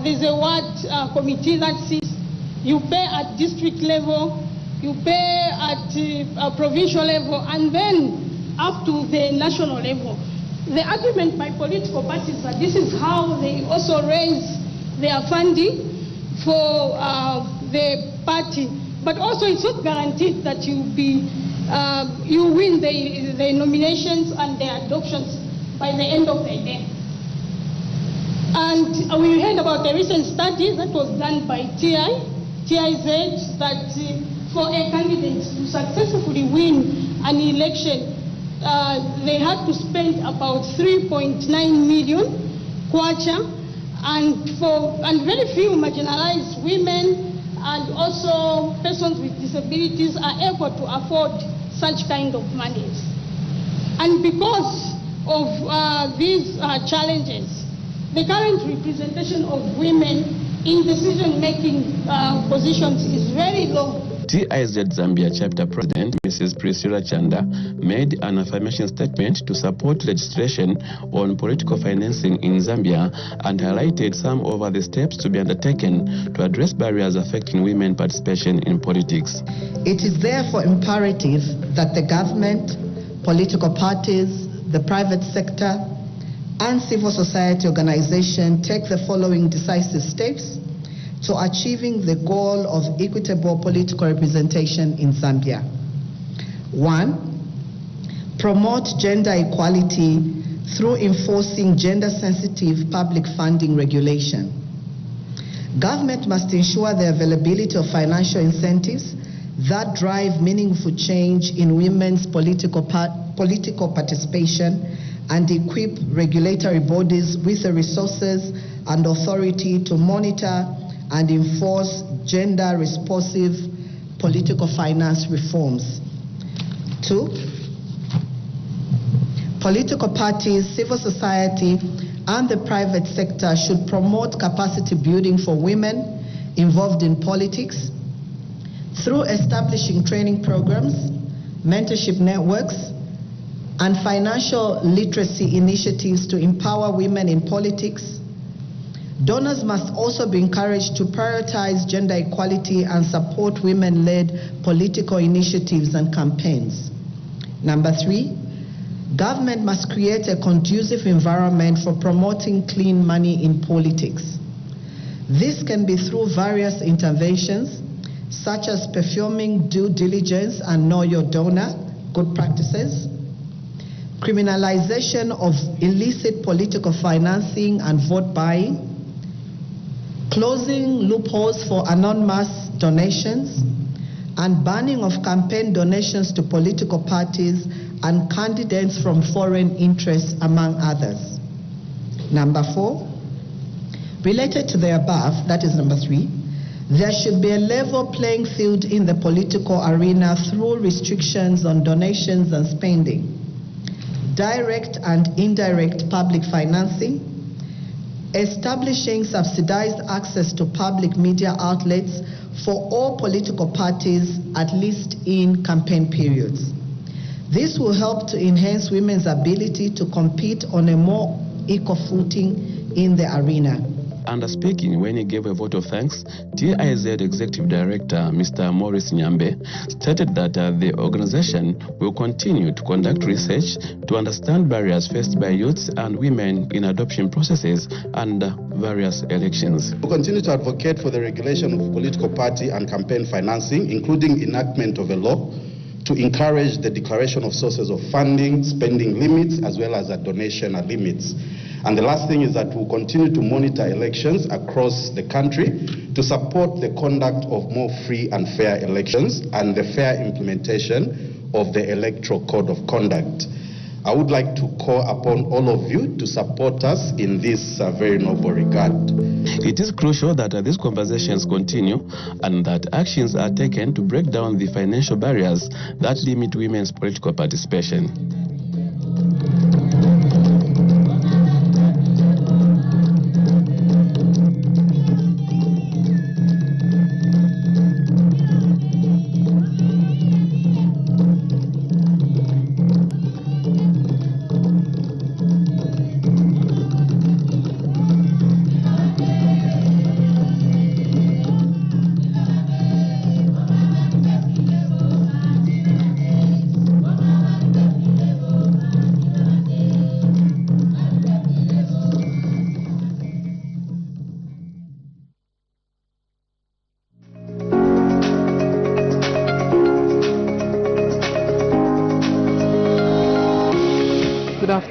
There's a ward committee that sits. You pay at district level, you pay at provincial level, and then up to the national level. The argument by political parties that this is how they also raise their funding for the party, but also it's not guaranteed that you win the nominations and the adoptions by the end of the day. And we heard about a recent study that was done by TIZ that for a candidate to successfully win an election, they had to spend about 3.9 million kwacha, and very few marginalized women and also persons with disabilities are able to afford such kind of monies. And because of these challenges, the current representation of women in decision-making positions is very low. TIZ Zambia Chapter President Mrs. Priscilla Chanda made an affirmation statement to support legislation on political financing in Zambia and highlighted some of the steps to be undertaken to address barriers affecting women participation in politics. It is therefore imperative that the government, political parties, the private sector, and civil society organizations take the following decisive steps to achieving the goal of equitable political representation in Zambia. 1. Promote gender equality through enforcing gender-sensitive public funding regulation. Government must ensure the availability of financial incentives that drive meaningful change in women's political participation and equip regulatory bodies with the resources and authority to monitor and enforce gender-responsive political finance reforms. 2. Political parties, civil society, and the private sector should promote capacity building for women involved in politics through establishing training programs, mentorship networks, and financial literacy initiatives to empower women in politics. Donors must also be encouraged to prioritize gender equality and support women-led political initiatives and campaigns. Number 3, government must create a conducive environment for promoting clean money in politics. This can be through various interventions, such as performing due diligence and know your donor, good practices, criminalization of illicit political financing and vote buying, closing loopholes for anonymous donations, and banning of campaign donations to political parties and candidates from foreign interests, among others. Number 4, related to the above, that is number 3, there should be a level playing field in the political arena through restrictions on donations and spending, direct and indirect public financing, establishing subsidized access to public media outlets for all political parties, at least in campaign periods. This will help to enhance women's ability to compete on a more equal footing in the arena. And speaking when he gave a vote of thanks, TIZ Executive Director Mr. Maurice Nyambe stated that the organization will continue to conduct research to understand barriers faced by youths and women in adoption processes and various elections. We continue to advocate for the regulation of political party and campaign financing, including enactment of a law to encourage the declaration of sources of funding, spending limits, as well as donation limits. And the last thing is that we'll continue to monitor elections across the country to support the conduct of more free and fair elections and the fair implementation of the Electoral Code of Conduct. I would like to call upon all of you to support us in this very noble regard. It is crucial that these conversations continue and that actions are taken to break down the financial barriers that limit women's political participation.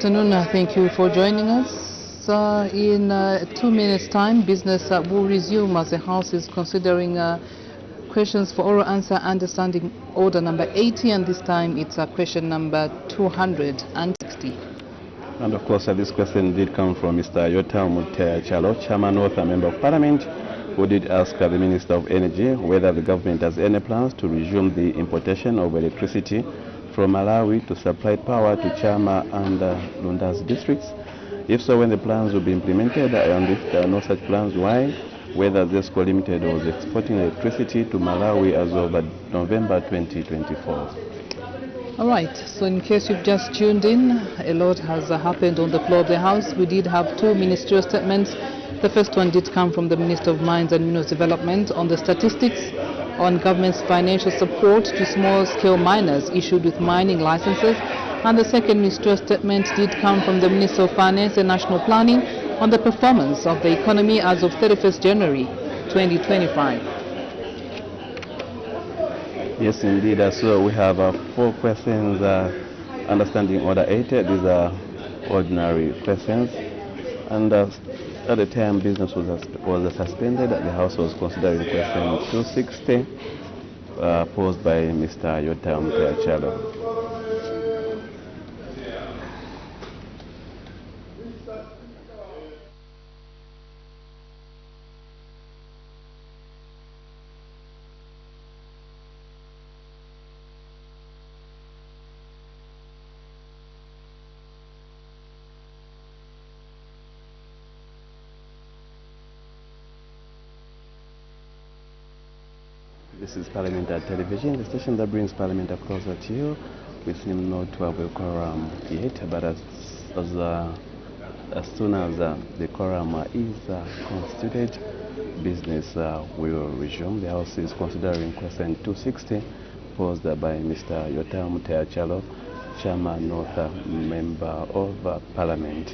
afternoon. Thank you for joining us. In 2 minutes' time, business will resume as the House is considering questions for oral answer understanding order number 80, and this time it's question number 260. And of course, this question did come from Mr. Yota Mutea Chalo, Chairman North, a Member of Parliament, who did ask the Minister of Energy whether the government has any plans to resume the importation of electricity from Malawi to supply power to Chama and Lundas districts. If so, when the plans will be implemented, and if there are no such plans, why? Whether ZESCO Limited was exporting electricity to Malawi as of November 2024. All right, so in case you've just tuned in, a lot has happened on the floor of the House. We did have two ministerial statements. The first one did come from the Minister of Mines and Minerals Development on the statistics on government's financial support to small-scale miners issued with mining licenses. And the second ministerial statement did come from the Minister of Finance and National Planning on the performance of the economy as of 31st January 2025. Yes, indeed. So we have 4 questions understanding order 80. These are ordinary questions. And at the time business was suspended, the House was considering question 260 posed by Mr. Yota Mutea Chalo. This is Parliamentary Television, the station that brings Parliament closer to you. We seem not to have a quorum yet, but as soon as the quorum is constituted, business will resume. The House is considering question 260 posed by Mr. Yota Mutea Chalo, Chairman North, Member of Parliament.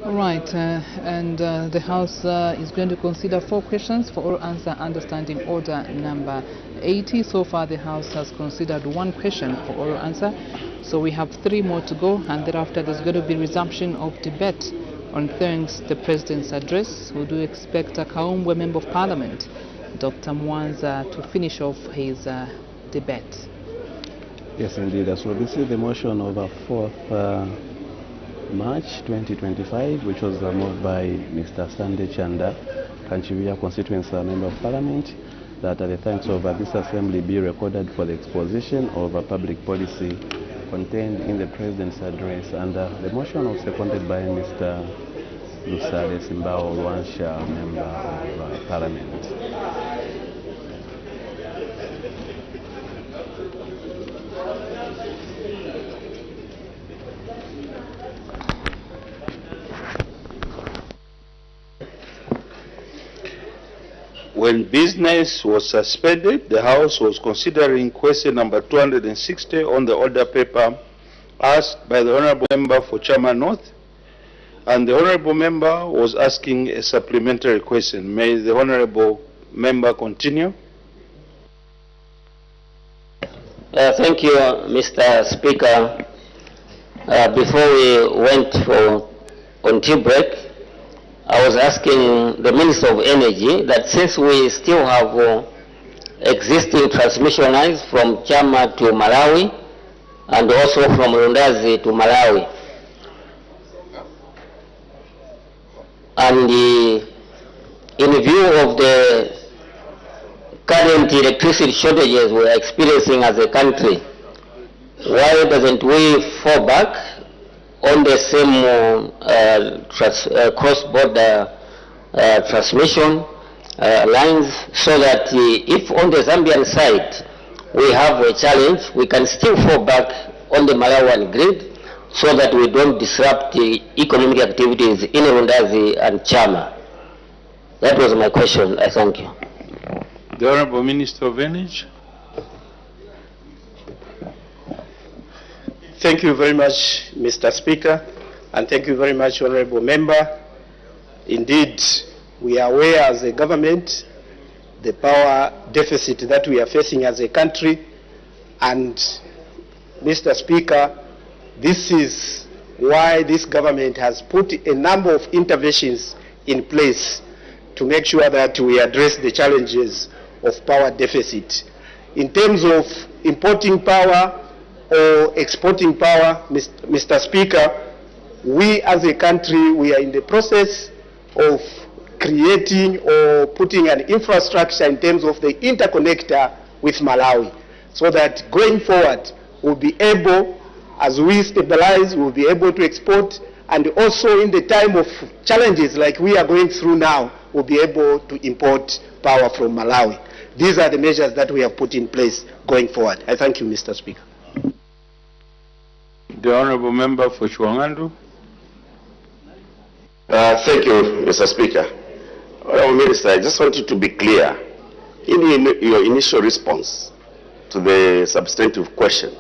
All right, and the House is going to consider 4 questions for oral answer understanding order number 80. So far, the House has considered 1 question for oral answer. So we have 3 more to go, and thereafter there's going to be resumption of debate on thanks the President's address. We do expect a Kaumbwe Member of Parliament, Dr. Mwanza, to finish off his debate. Yes, indeed. So this is the motion of 4th March 2025, which was moved by Mr. Sunday Chanda, Kanchiwia Constituency Member of Parliament, that the thanks of this Assembly be recorded for the exposition of public policy contained in the President's address. And the motion was seconded by Mr. Lusale Simbao Lwansha, Member of Parliament. When business was suspended, the House was considering question number 260 on the order paper asked by the Honourable Member for Chairman North, and the Honourable Member was asking a supplementary question. May the Honourable Member continue? Thank you, Mr. Speaker. Before we went on tea break, I was asking the Minister of Energy that since we still have existing transmission lines from Chama to Malawi and also from Lundazi to Malawi, and in view of the current electricity shortages we are experiencing as a country, why doesn't we fall back on the same cross-border transmission lines, so that if on the Zambian side we have a challenge, we can still fall back on the Malawian grid so that we don't disrupt the economic activities in Lundazi and Chama. That was my question. I thank you. The Honourable Minister of Energy. Thank you very much, Mr. Speaker, and thank you very much, Honourable Member. Indeed, we are aware as a government the power deficit that we are facing as a country, and Mr. Speaker, This is why this government has put a number of interventions in place to make sure that we address the challenges of power deficit. In terms of importing power or exporting power, Mr. Speaker, we as a country, we are in the process of creating or putting an infrastructure in terms of the interconnector with Malawi, so that going forward we'll be able, as we stabilize, we'll be able to export, and also in the time of challenges like we are going through now, we'll be able to import power from Malawi. These are the measures that we have put in place going forward. I thank you, Mr. Speaker. The Honourable Member for Chuangandu. Thank you, Mr. Speaker. Honourable Minister, I just want you to be clear. In your initial response to the substantive question,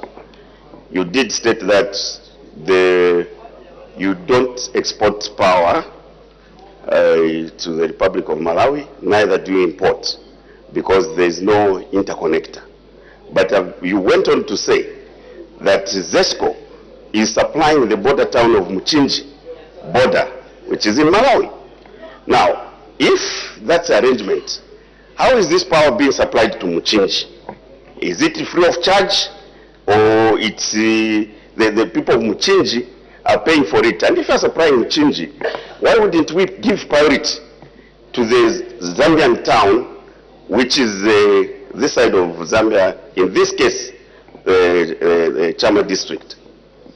you did state that you don't export power to the Republic of Malawi, neither do you import, because there is no interconnector. But you went on to say that ZESCO is supplying the border town of Muchinji border, which is in Malawi. Now, if that's the arrangement, how is this power being supplied to Muchinji? Is it free of charge, or it's the people of Muchinji are paying for it? And if you are supplying Muchinji, why wouldn't we give priority to the Zambian town, which is this side of Zambia, in this case, the Chama district?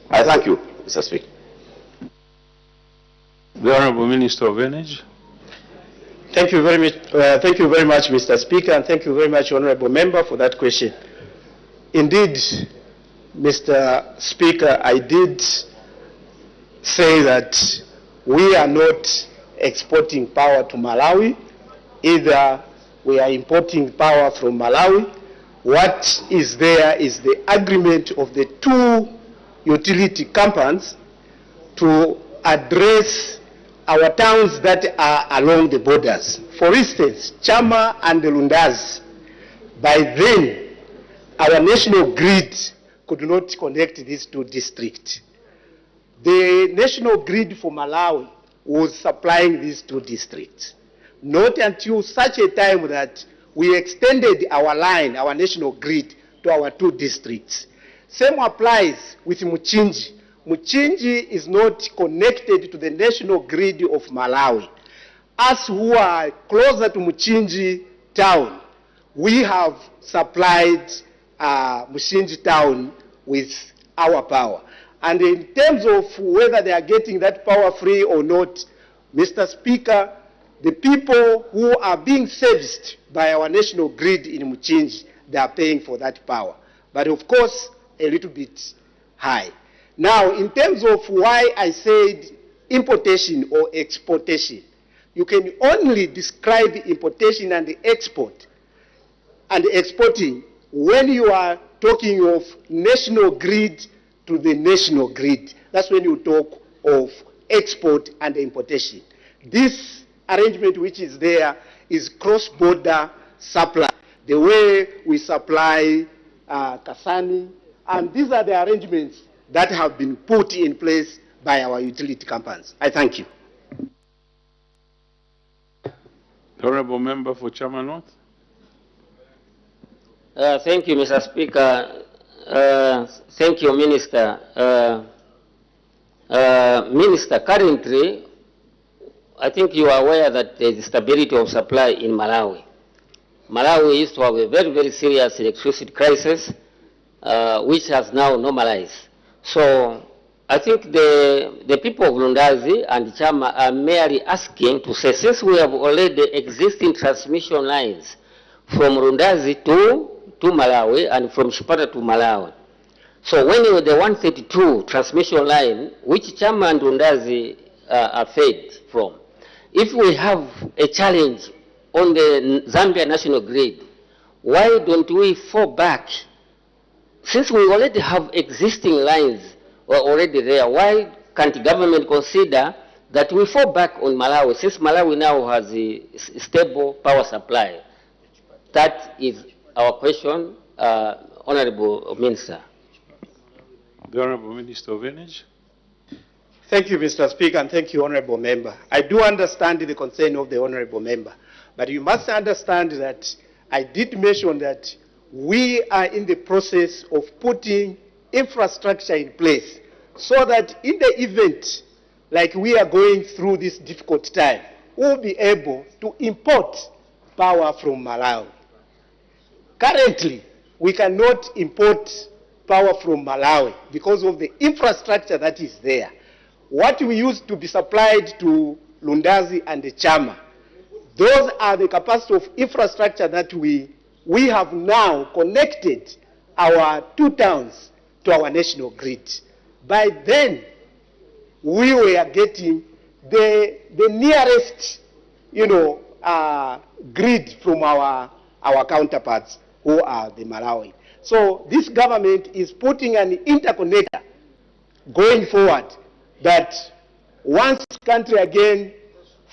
I thank you, Mr. Speaker. The Honourable Minister of Energy. Thank you very much, Mr. Speaker, and thank you very much, Honourable Member, for that question. Indeed, Mr. Speaker, I did say that we are not exporting power to Malawi, either we are importing power from Malawi. What is there is the agreement of the two utility companies to address our towns that are along the borders. For instance, Chama and Lundazi. By then, our national grid could not connect these two districts. The national grid for Malawi was supplying these two districts. Not until such a time that we extended our line, our national grid, to our two districts. Same applies with Muchinji. Muchinji is not connected to the national grid of Malawi. Us who are closer to Muchinji town, we have supplied Muchinji town with our power. And in terms of whether they are getting that power free or not, Mr. Speaker, the people who are being serviced by our national grid in Muchinji, they are paying for that power. But of course, a little bit high. Now, in terms of why I said importation or exportation, you can only describe importation and export and exporting when you are talking of national grid to the national grid. That's when you talk of export and importation. This arrangement which is there is cross-border supply, the way we supply Kasani, and these are the arrangements that have been put in place by our utility companies. I thank you. The Honourable Member for Chama North. Thank you, Mr. Speaker. Thank you, Minister. Minister, currently, I think you are aware that there is stability of supply in Malawi. Malawi used to have a very, very serious electricity crisis, which has now normalized. So I think the people of Lundazi and Chama are merely asking to say, since we have already existing transmission lines from Lundazi to Malawi and from Chipata to Malawi. So when the 132 transmission line, which Chama and Lundazi are fed from, if we have a challenge on the Zambia national grid, why don't we fall back? Since we already have existing lines already there, why can't the government consider that we fall back on Malawi, since Malawi now has a stable power supply? That is our question, Honorable Minister. The Honorable Minister of Energy. Thank you, Mr. Speaker, and thank you, Honorable Member. I do understand the concern of the Honorable Member, but you must understand that I did mention that we are in the process of putting infrastructure in place so that in the event like we are going through this difficult time, we'll be able to import power from Malawi. Currently, we cannot import power from Malawi because of the infrastructure that is there. What we used to be supplied to Lundazi and the Chama, those are the capacity of infrastructure that we have now connected our two towns to our national grid. By then, we were getting the nearest, grid from our counterparts who are the Malawi. So this government is putting an interconnector going forward that once country again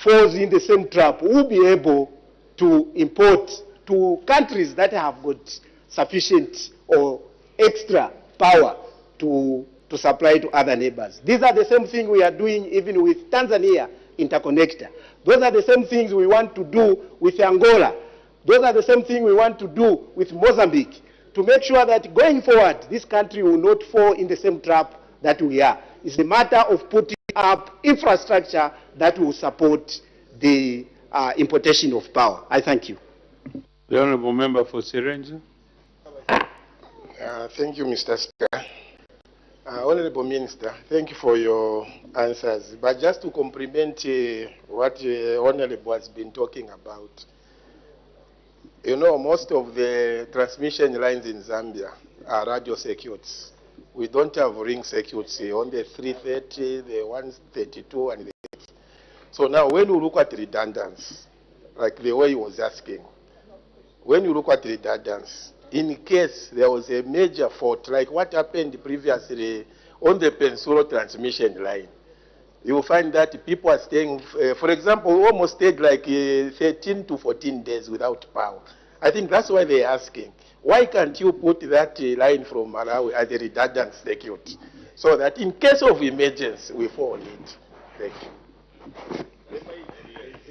falls in the same trap, we'll be able to import to countries that have got sufficient or extra power to supply to other neighbors. These are the same thing we are doing even with Tanzania interconnector. Those are the same things we want to do with Angola. Those are the same thing we want to do with Mozambique to make sure that going forward, this country will not fall in the same trap that we are. It's a matter of putting up infrastructure that will support the importation of power. I thank you. The Honorable Member for Serenza. Thank you, Mr. Speaker. Honorable Minister, thank you for your answers. But just to complement what Honorable has been talking about, most of the transmission lines in Zambia are radio circuits. We don't have ring circuits on the 330, the 132, and the 8. So now when you look at redundancy, like the way he was asking, when you look at redundancy, in case there was a major fault, like what happened previously on the Pensulo transmission line, you will find that people are staying, for example, we almost stayed like 13 to 14 days without power. I think that's why they're asking, why can't you put that line from Malawi as a redundant circuit so that in case of emergency, we fall on it? Thank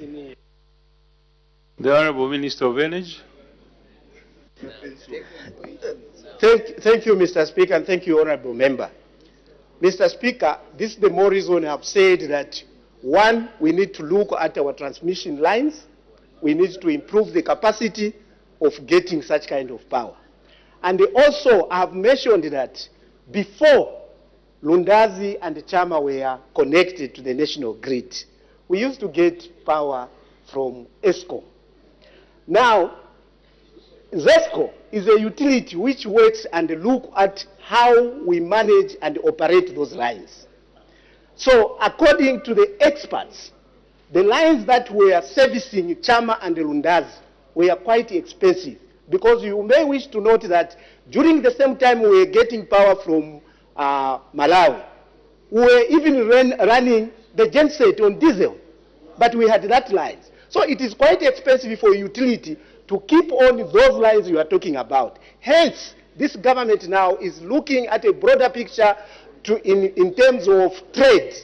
you. The Honorable Minister of Energy. Thank you, Mr. Speaker, and thank you, Honorable Member. Mr. Speaker, this is the more reason I've said that, one, we need to look at our transmission lines. We need to improve the capacity of getting such kind of power. And also, I've mentioned that before Lundazi and Chama were connected to the national grid, we used to get power from ESCO. Now, ZESCO is a utility which works and looks at how we manage and operate those lines. So according to the experts, the lines that were servicing Chama and Lundazi were quite expensive, because you may wish to note that during the same time we were getting power from Malawi, we were even running the genset on diesel, but we had that lines. So it is quite expensive for a utility to keep on those lines you are talking about. Hence, this government now is looking at a broader picture in terms of trade,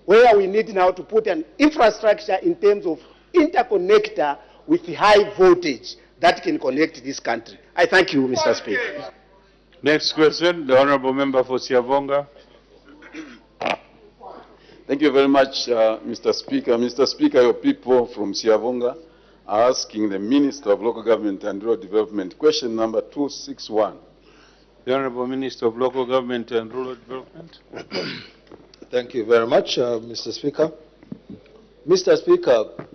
where we need now to put an infrastructure in terms of interconnector with high voltage that can connect this country. I thank you, Mr. Speaker. Next question, the Honorable Member for Siavonga. Thank you very much, Mr. Speaker. Mr. Speaker, your people from Siavonga are asking the Minister of Local Government and Rural Development question number 261. The Honorable Minister of Local Government and Rural Development. Thank you very much, Mr. Speaker. Mr. Speaker,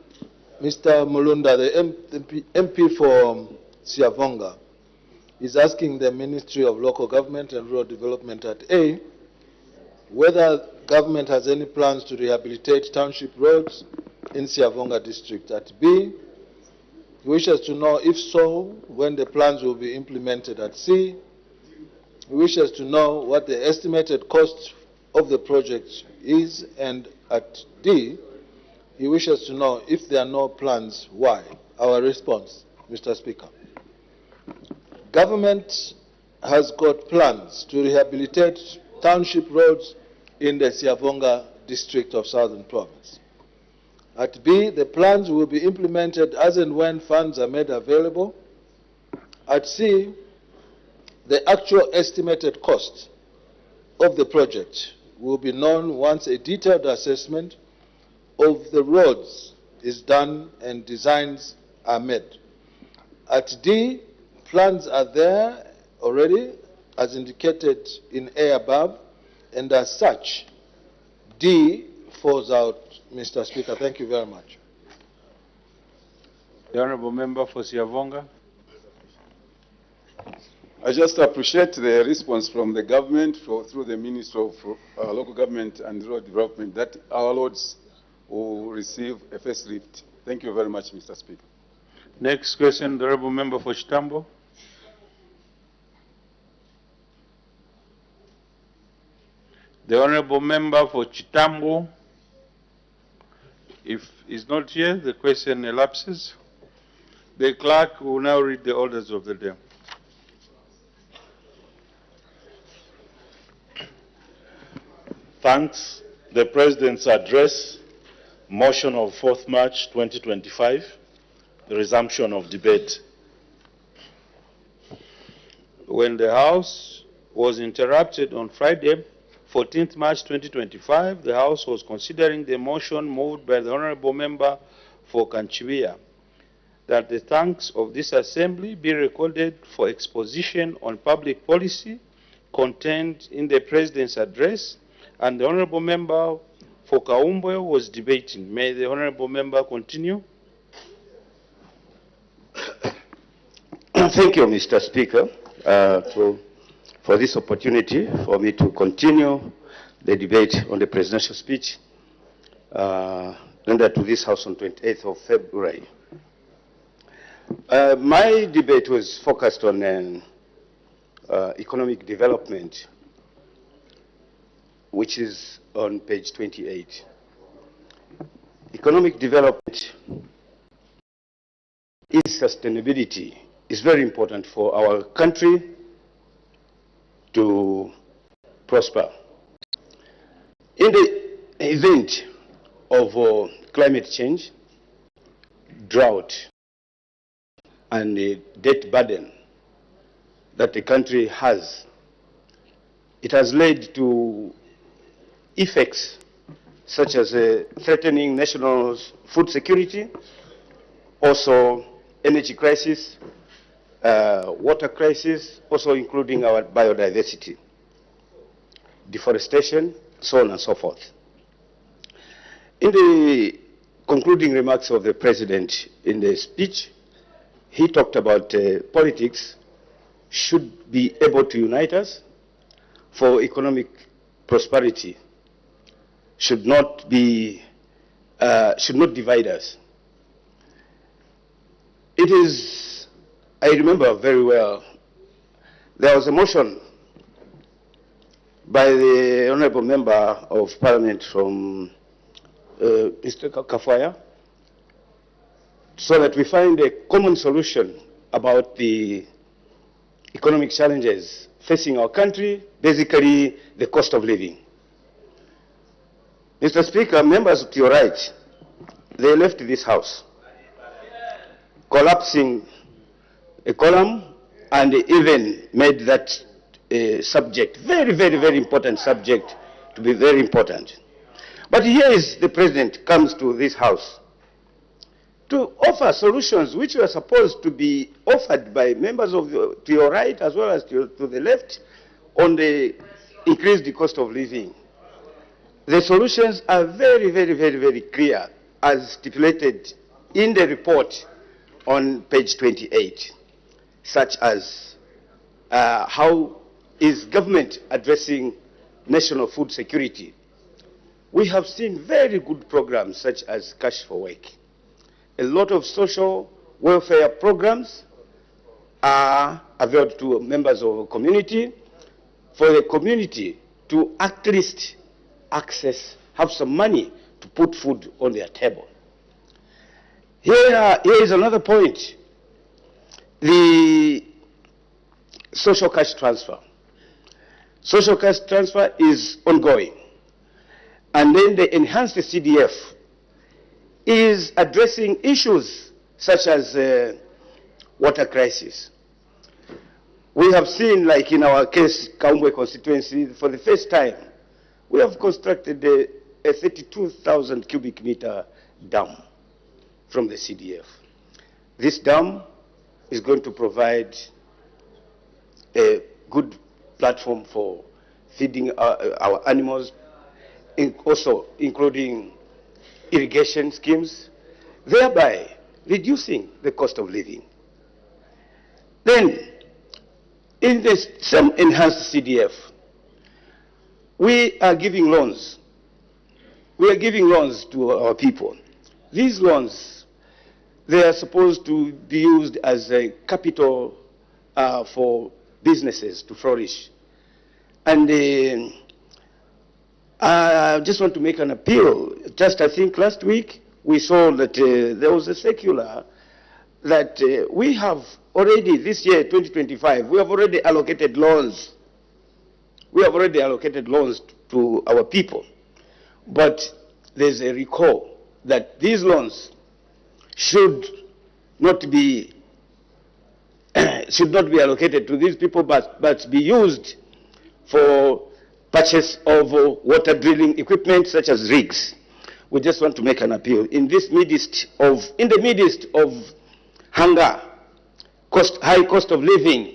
Mr. Mulunda, the MP for Siavonga, is asking the Ministry of Local Government and Rural Development at A, whether government has any plans to rehabilitate township roads in Siavonga district. At B, he wishes to know, if so, when the plans will be implemented. At C, he wishes to know what the estimated cost of the project is. And at D, he wishes to know, if there are no plans, why. Our response, Mr. Speaker. Government has got plans to rehabilitate township roads in the Siavonga district of Southern Province. At B, the plans will be implemented as and when funds are made available. At C, the actual estimated cost of the project will be known once a detailed assessment of the roads is done and designs are made. At D, plans are there already as indicated in A above, and as such, D falls out, Mr. Speaker. Thank you very much. The Honourable Member for Siavonga. I just appreciate the response from the government through the Minister of Local Government and Rural Development that our roads will receive a facelift. Thank you very much, Mr. Speaker. Next question, the Honourable Member for Chitambo. The Honourable Member for Chitambo, if he's not here, the question elapses. The clerk will now read the orders of the day. Thanks. The President's address, motion of 4th March 2025, the resumption of debate. When the House was interrupted on Friday, 14th March 2025, the House was considering the motion moved by the Honourable Member for Kanchiwia that the thanks of this Assembly be recorded for exposition on public policy contained in the President's address, and the Honourable Member for Kaumbwe was debating. May the Honourable Member continue? Thank you, Mr. Speaker, for this opportunity for me to continue the debate on the presidential speech rendered to this House on 28th of February. My debate was focused on economic development, which is on page 28. Economic development is sustainability. It's very important for our country to prosper. In the event of climate change, drought, and the debt burden that the country has, it has led to effects such as threatening national food security, also energy crisis, water crisis, also including our biodiversity, deforestation, so on and so forth. In the concluding remarks of the President in the speech, he talked about politics should be able to unite us for economic prosperity, should not divide us. It is, I remember very well, there was a motion by the Honourable Member of Parliament from Mr. Kafwaya, so that we find a common solution about the economic challenges facing our country, basically the cost of living. Mr. Speaker, members to your right, they left this House, collapsing a column, and even made that subject, very, very, very important subject, to be very important. But here is the President comes to this House to offer solutions which were supposed to be offered by members of to your right as well as to the left on the increased cost of living. The solutions are very, very, very, very clear as stipulated in the report on page 28, such as how is government addressing national food security. We have seen very good programs such as Cash for Work. A lot of social welfare programs are available to members of the community for the community to at least have some money to put food on their table. Here is another point, the social cash transfer. social cash transfer is ongoing. And then the enhanced CDF is addressing issues such as water crisis. We have seen, like in our case, Kaumbwe constituency, for the first time, we have constructed a 32,000 cubic meter dam from the CDF. This dam is going to provide a good platform for feeding our animals, also including irrigation schemes, thereby reducing the cost of living. Then, in this same enhanced CDF, we are giving loans. We are giving loans to our people. These loans, they are supposed to be used as a capital for businesses to flourish. And I just want to make an appeal. Just, I think, last week, we saw that there was a circular that we have already, this year, 2025, we have already allocated loans. We have already allocated loans to our people. But there's a recall that these loans should not be allocated to these people, but be used for purchase of water drilling equipment such as rigs. We just want to make an appeal. In the midst of hunger, high cost of living,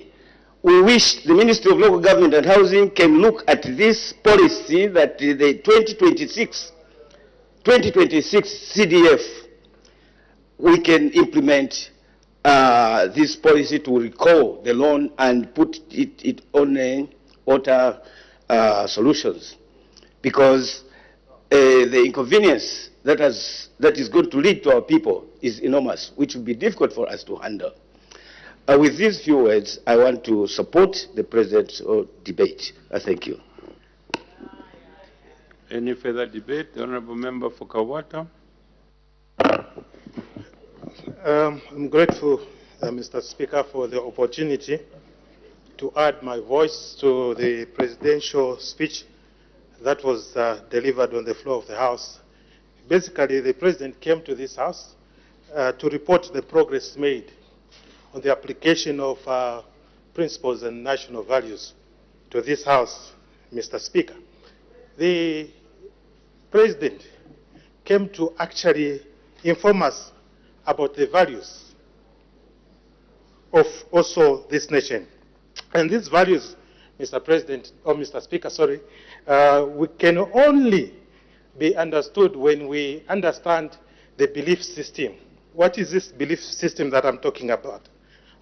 we wish the Ministry of Local Government and Housing can look at this policy that the 2026 CDF, we can implement this policy to recall the loan and put it on water solutions, because the inconvenience that is going to lead to our people is enormous, which will be difficult for us to handle. With these few words, I want to support the President's debate. Thank you. Any further debate? The Honourable Member for Kawata. I'm grateful, Mr. Speaker, for the opportunity to add my voice to the presidential speech that was delivered on the floor of the House. Basically, the President came to this House to report the progress made on the application of principles and national values to this House, Mr. Speaker. The President came to actually inform us about the values of also this nation. And these values, Mr. President, or Mr. Speaker, sorry, we can only be understood when we understand the belief system. What is this belief system that I'm talking about?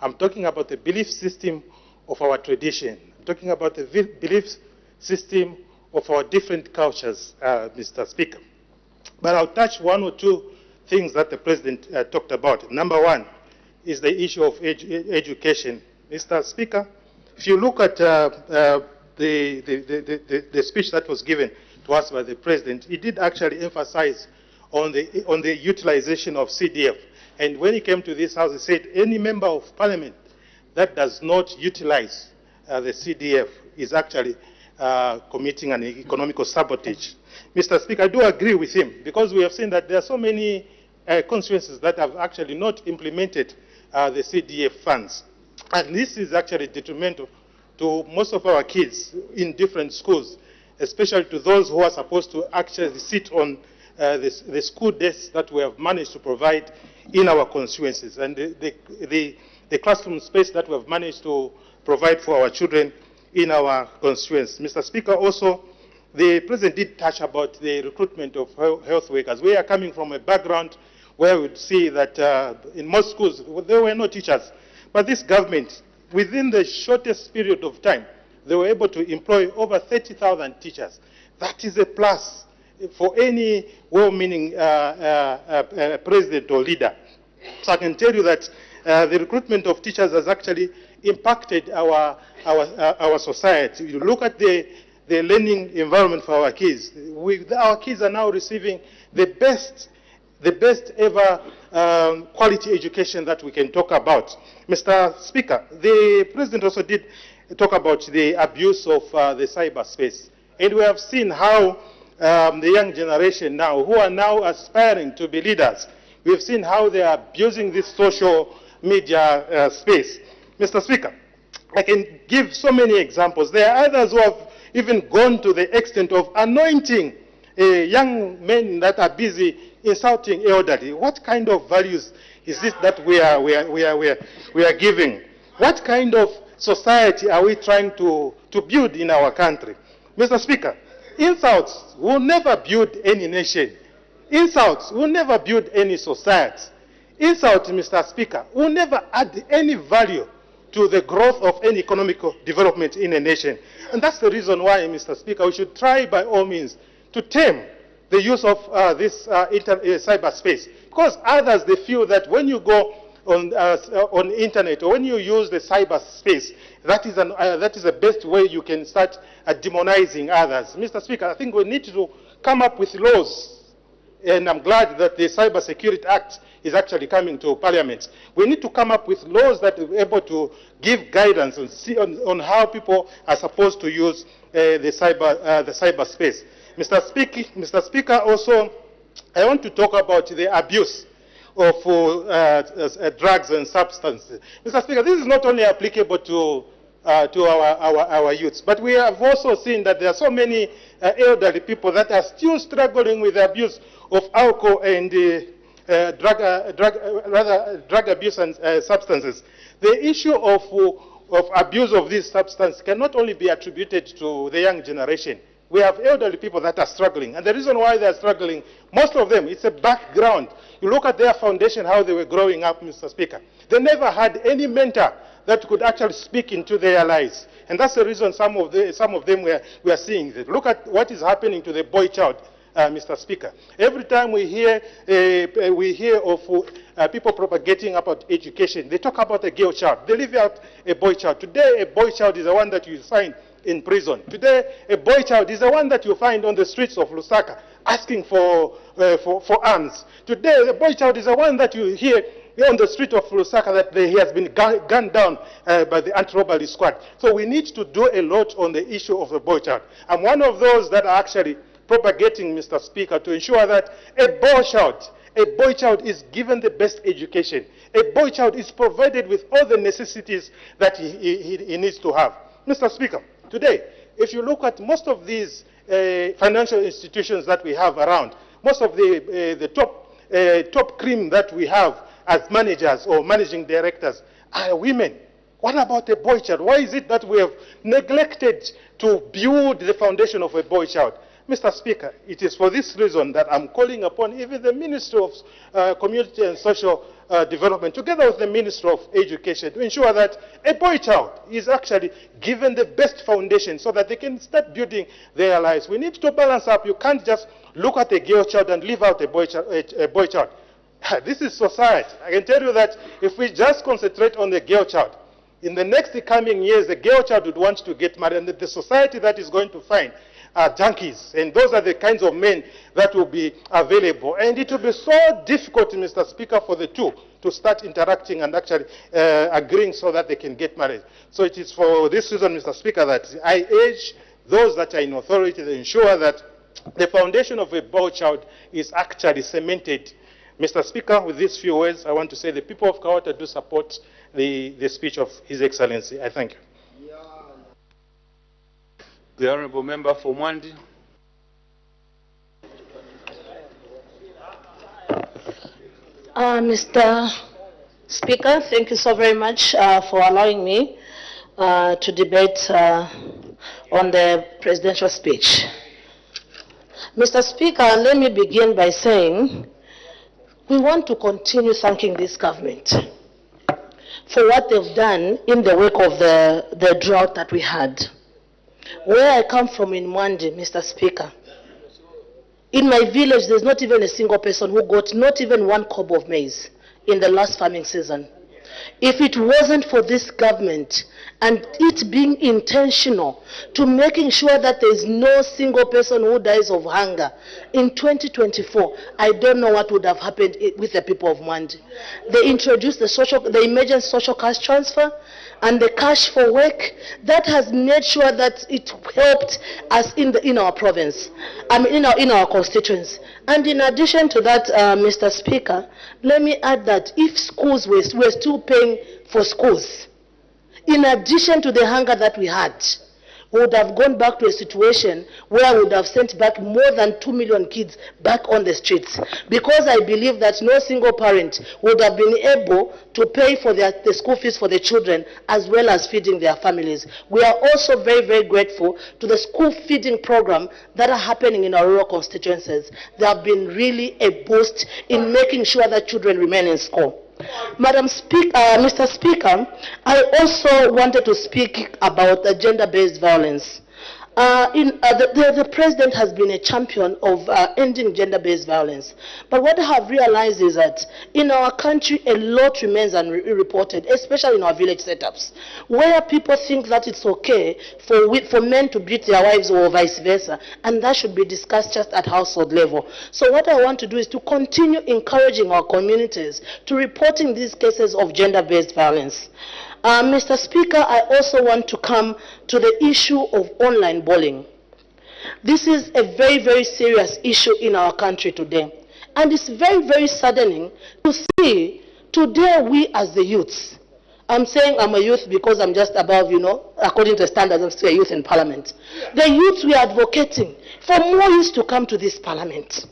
I'm talking about the belief system of our tradition. I'm talking about the belief system of our different cultures, Mr. Speaker. But I'll touch one or two things that the President talked about. Number one is the issue of education. Mr. Speaker, if you look at the speech that was given to us by the President, he did actually emphasize on the utilization of CDF. And when he came to this House, he said any member of Parliament that does not utilize the CDF is actually committing an economical sabotage. Mr. Speaker, I do agree with him, because we have seen that there are so many constituencies that have actually not implemented the CDF funds. And this is actually detrimental to most of our kids in different schools, especially to those who are supposed to actually sit on the school desks that we have managed to provide in our constituencies, and the classroom space that we have managed to provide for our children in our constituencies. Mr. Speaker, also, the President did touch about the recruitment of health workers. We are coming from a background where we would see that in most schools there were no teachers. But this government, within the shortest period of time, they were able to employ over 30,000 teachers. That is a plus for any well-meaning president or leader. So I can tell you that the recruitment of teachers has actually impacted our society. You look at the learning environment for our kids. Our kids are now receiving the best ever quality education that we can talk about. Mr. Speaker, the President also did talk about the abuse of the cyberspace. And we have seen how the young generation now, who are now aspiring to be leaders, we've seen how they are abusing this social media space. Mr. Speaker, I can give so many examples. There are others who have even gone to the extent of anointing young men that are busy insulting elderly. What kind of values is this that we are giving? What kind of society are we trying to build in our country? Mr. Speaker, insults will never build any nation. Insults will never build any society. Insults, Mr. Speaker, will never add any value to the growth of any economic development in a nation. And that's the reason why, Mr. Speaker, we should try by all means to tame the use of this cyberspace. Because others, they feel that when you go on internet or when you use the cyberspace, that is the best way you can start demonizing others. Mr. Speaker, I think we need to come up with laws. And I'm glad that the Cyber Security Act is actually coming to Parliament. We need to come up with laws that are able to give guidance and see on how people are supposed to use the cyberspace. Mr. Speaker, also, I want to talk about the abuse of drugs and substances. Mr. Speaker, this is not only applicable to our youths, but we have also seen that there are so many elderly people that are still struggling with the abuse of alcohol and drug abuse and substances. The issue of abuse of these substances cannot only be attributed to the young generation. We have elderly people that are struggling. And the reason why they are struggling, most of them, it's a background. You look at their foundation, how they were growing up, Mr. Speaker. They never had any mentor that could actually speak into their lives. And that's the reason some of them we are seeing this. Look at what is happening to the boy child, Mr. Speaker. Every time we hear of people propagating about education, they talk about a girl child. They leave out a boy child. Today, a boy child is the one that you find in prison. Today, a boy child is the one that you find on the streets of Lusaka asking for arms. Today, the boy child is the one that you hear on the street of Lusaka that he has been gunned down by the anti-robbery squad. So we need to do a lot on the issue of the boy child. I'm one of those that are actually propagating, Mr. Speaker, to ensure that a boy child is given the best education. A boy child is provided with all the necessities that he needs to have. Mr. Speaker, today, if you look at most of these financial institutions that we have around, most of the top cream that we have as managers or managing directors are women. What about a boy child? Why is it that we have neglected to build the foundation of a boy child? Mr. Speaker, it is for this reason that I'm calling upon even the Ministry of Community and Social Development, together with the Ministry of Education, to ensure that a boy child is actually given the best foundation so that they can start building their lives. We need to balance up. You can't just look at a girl child and leave out a boy child. This is society. I can tell you that if we just concentrate on the girl child, in the next coming years, the girl child would want to get married, and the society that is going to find junkies, and those are the kinds of men that will be available. And it will be so difficult, Mr. Speaker, for the two to start interacting and actually agreeing so that they can get married. So it is for this reason, Mr. Speaker, that I urge those that are in authority to ensure that the foundation of a boy child is actually cemented. Mr. Speaker, with these few words, I want to say the people of Kawata do support the speech of His Excellency. I thank you. The Honourable Member for Mwandi. Mr. Speaker, thank you so very much for allowing me to debate on the presidential speech. Mr. Speaker, let me begin by saying we want to continue thanking this government for what they've done in the wake of the drought that we had. Where I come from in Mwandi, Mr. Speaker, in my village, there's not even a single person who got not even one cob of maize in the last farming season. If it wasn't for this government and it being intentional to making sure that there is no single person who dies of hunger in 2024, I don't know what would have happened with the people of Mwandi. They introduced the emergency social cash transfer and the cash for work. That has made sure that it helped us in our province, in our constituents. And in addition to that, Mr. Speaker, let me add that if schools were still paying for schools, in addition to the hunger that we had, we would have gone back to a situation where we would have sent back more than 2 million kids back on the streets. Because I believe that no single parent would have been able to pay for the school fees for the children as well as feeding their families. We are also very, very grateful to the school feeding program that are happening in our rural constituencies. They have been really a boost in making sure that children remain in school. Mr. Speaker, I also wanted to speak about the gender-based violence. The President has been a champion of ending gender-based violence. But what I have realized is that in our country, a lot remains unreported, especially in our village setups, where people think that it's okay for men to beat their wives or vice versa, and that should be discussed just at household level. So what I want to do is to continue encouraging our communities to reporting these cases of gender-based violence. Mr. Speaker, I also want to come to the issue of online bullying. This is a very, very serious issue in our country today. And it's very, very saddening to see today we as the youths, I'm saying I'm a youth because I'm just above, according to the standards, I'm still a youth in Parliament. The youths we are advocating for more youths to come to this Parliament.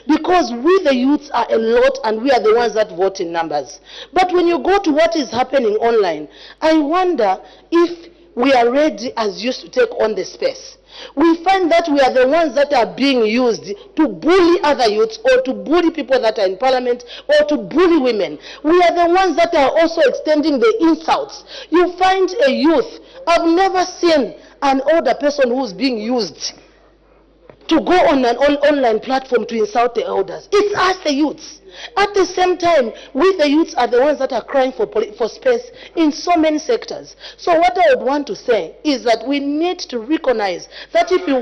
Because we the youths are a lot and we are the ones that vote in numbers. But when you go to what is happening online, I wonder if we are ready as youths to take on the space. We find that we are the ones that are being used to bully other youths or to bully people that are in Parliament or to bully women. We are the ones that are also extending the insults. You find a youth, I've never seen an older person who's being used to go on an online platform to insult the elders. It's us, the youths. At the same time, we the youths are the ones that are crying for space in so many sectors. So what I would want to say is that we need to recognize that if we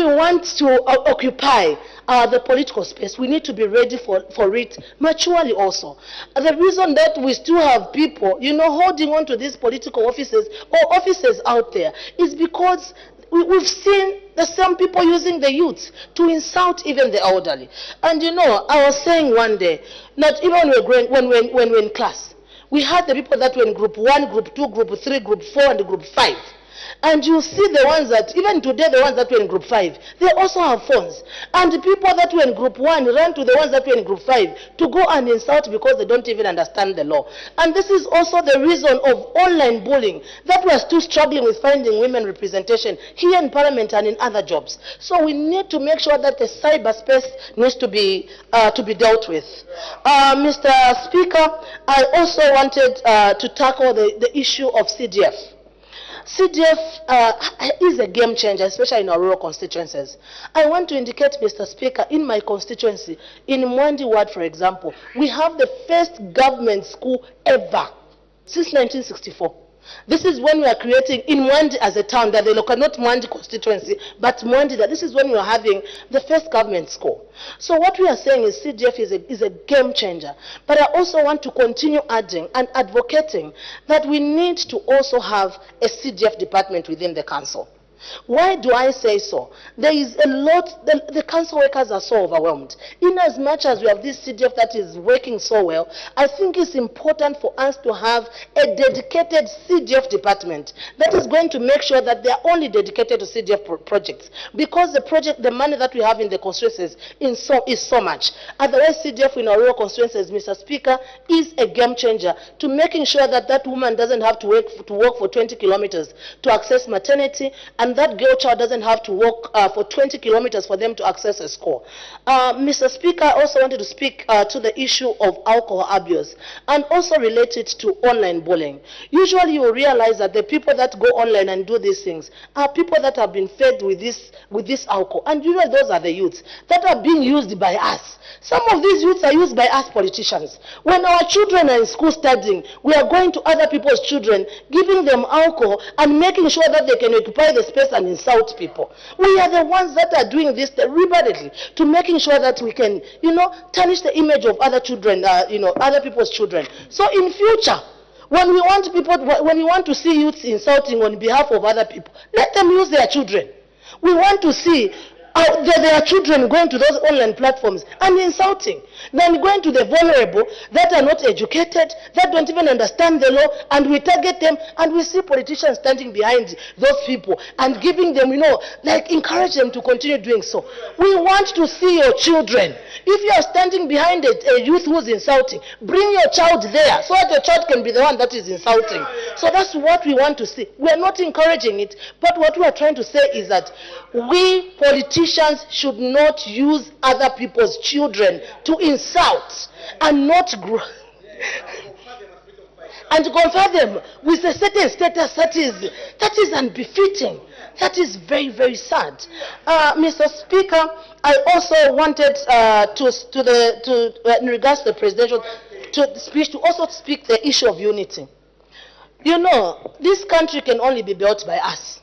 want to occupy the political space, we need to be ready for it maturely also. The reason that we still have people, holding on to these political offices or offices out there is because we've seen the same people using the youths to insult even the elderly. And I was saying one day, not even when we're in class, we had the people that were in group 1, group 2, group 3, group 4, and group 5. And you see the ones that, even today, the ones that were in group 5, they also have phones. And the people that were in group 1 ran to the ones that were in group 5 to go and insult because they don't even understand the law. And this is also the reason of online bullying, that we are still struggling with finding women representation here in Parliament and in other jobs. So we need to make sure that the cyberspace needs to be dealt with. Mr. Speaker, I also wanted to tackle the issue of CDF. CDF is a game changer, especially in our rural constituencies. I want to indicate, Mr. Speaker, in my constituency, in Mwandi Ward, for example, we have the first government school ever since 1964. This is when we are creating, in Mwandi as a town, that they look at not Mwandi constituency, but Mwandi, that this is when we are having the first government school. So what we are saying is CDF is a game changer. But I also want to continue adding and advocating that we need to also have a CDF department within the council. Why do I say so? There is a lot, the council workers are so overwhelmed. In as much as we have this CDF that is working so well, I think it's important for us to have a dedicated CDF department that is going to make sure that they are only dedicated to CDF projects. Because the money that we have in the constituencies is so much. Otherwise, CDF in our rural constituencies, Mr. Speaker, is a game changer to making sure that that woman doesn't have to walk for 20 kilometers to access maternity, and and that girl child doesn't have to walk for 20 kilometers for them to access a school. Mr. Speaker, I also wanted to speak to the issue of alcohol abuse and also relate it to online bullying. Usually you realize that the people that go online and do these things are people that have been fed with this alcohol, and usually those are the youths that are being used by us. Some of these youths are used by us politicians. When our children are in school studying, we are going to other people's children, giving them alcohol and making sure that they can occupy the space and insult people. We are the ones that are doing this deliberately to making sure that we can, tarnish the image of other children, other people's children. So in future, when we want to see youths insulting on behalf of other people, let them use their children. We want to see there are children going to those online platforms and insulting, then going to the vulnerable that are not educated, that don't even understand the law, and we target them, and we see politicians standing behind those people and giving them, encourage them to continue doing so. We want to see your children. If you are standing behind a youth who's insulting, bring your child there so that your child can be the one that is insulting. So that's what we want to see. We are not encouraging it, but what we are trying to say is that we politicians should not use other people's children to insult and not grow and to confer them with a certain status that is unbefitting. That is very, very sad. Mr. Speaker, I also wanted in regards to the presidential speech, to also speak the issue of unity. This country can only be built by us.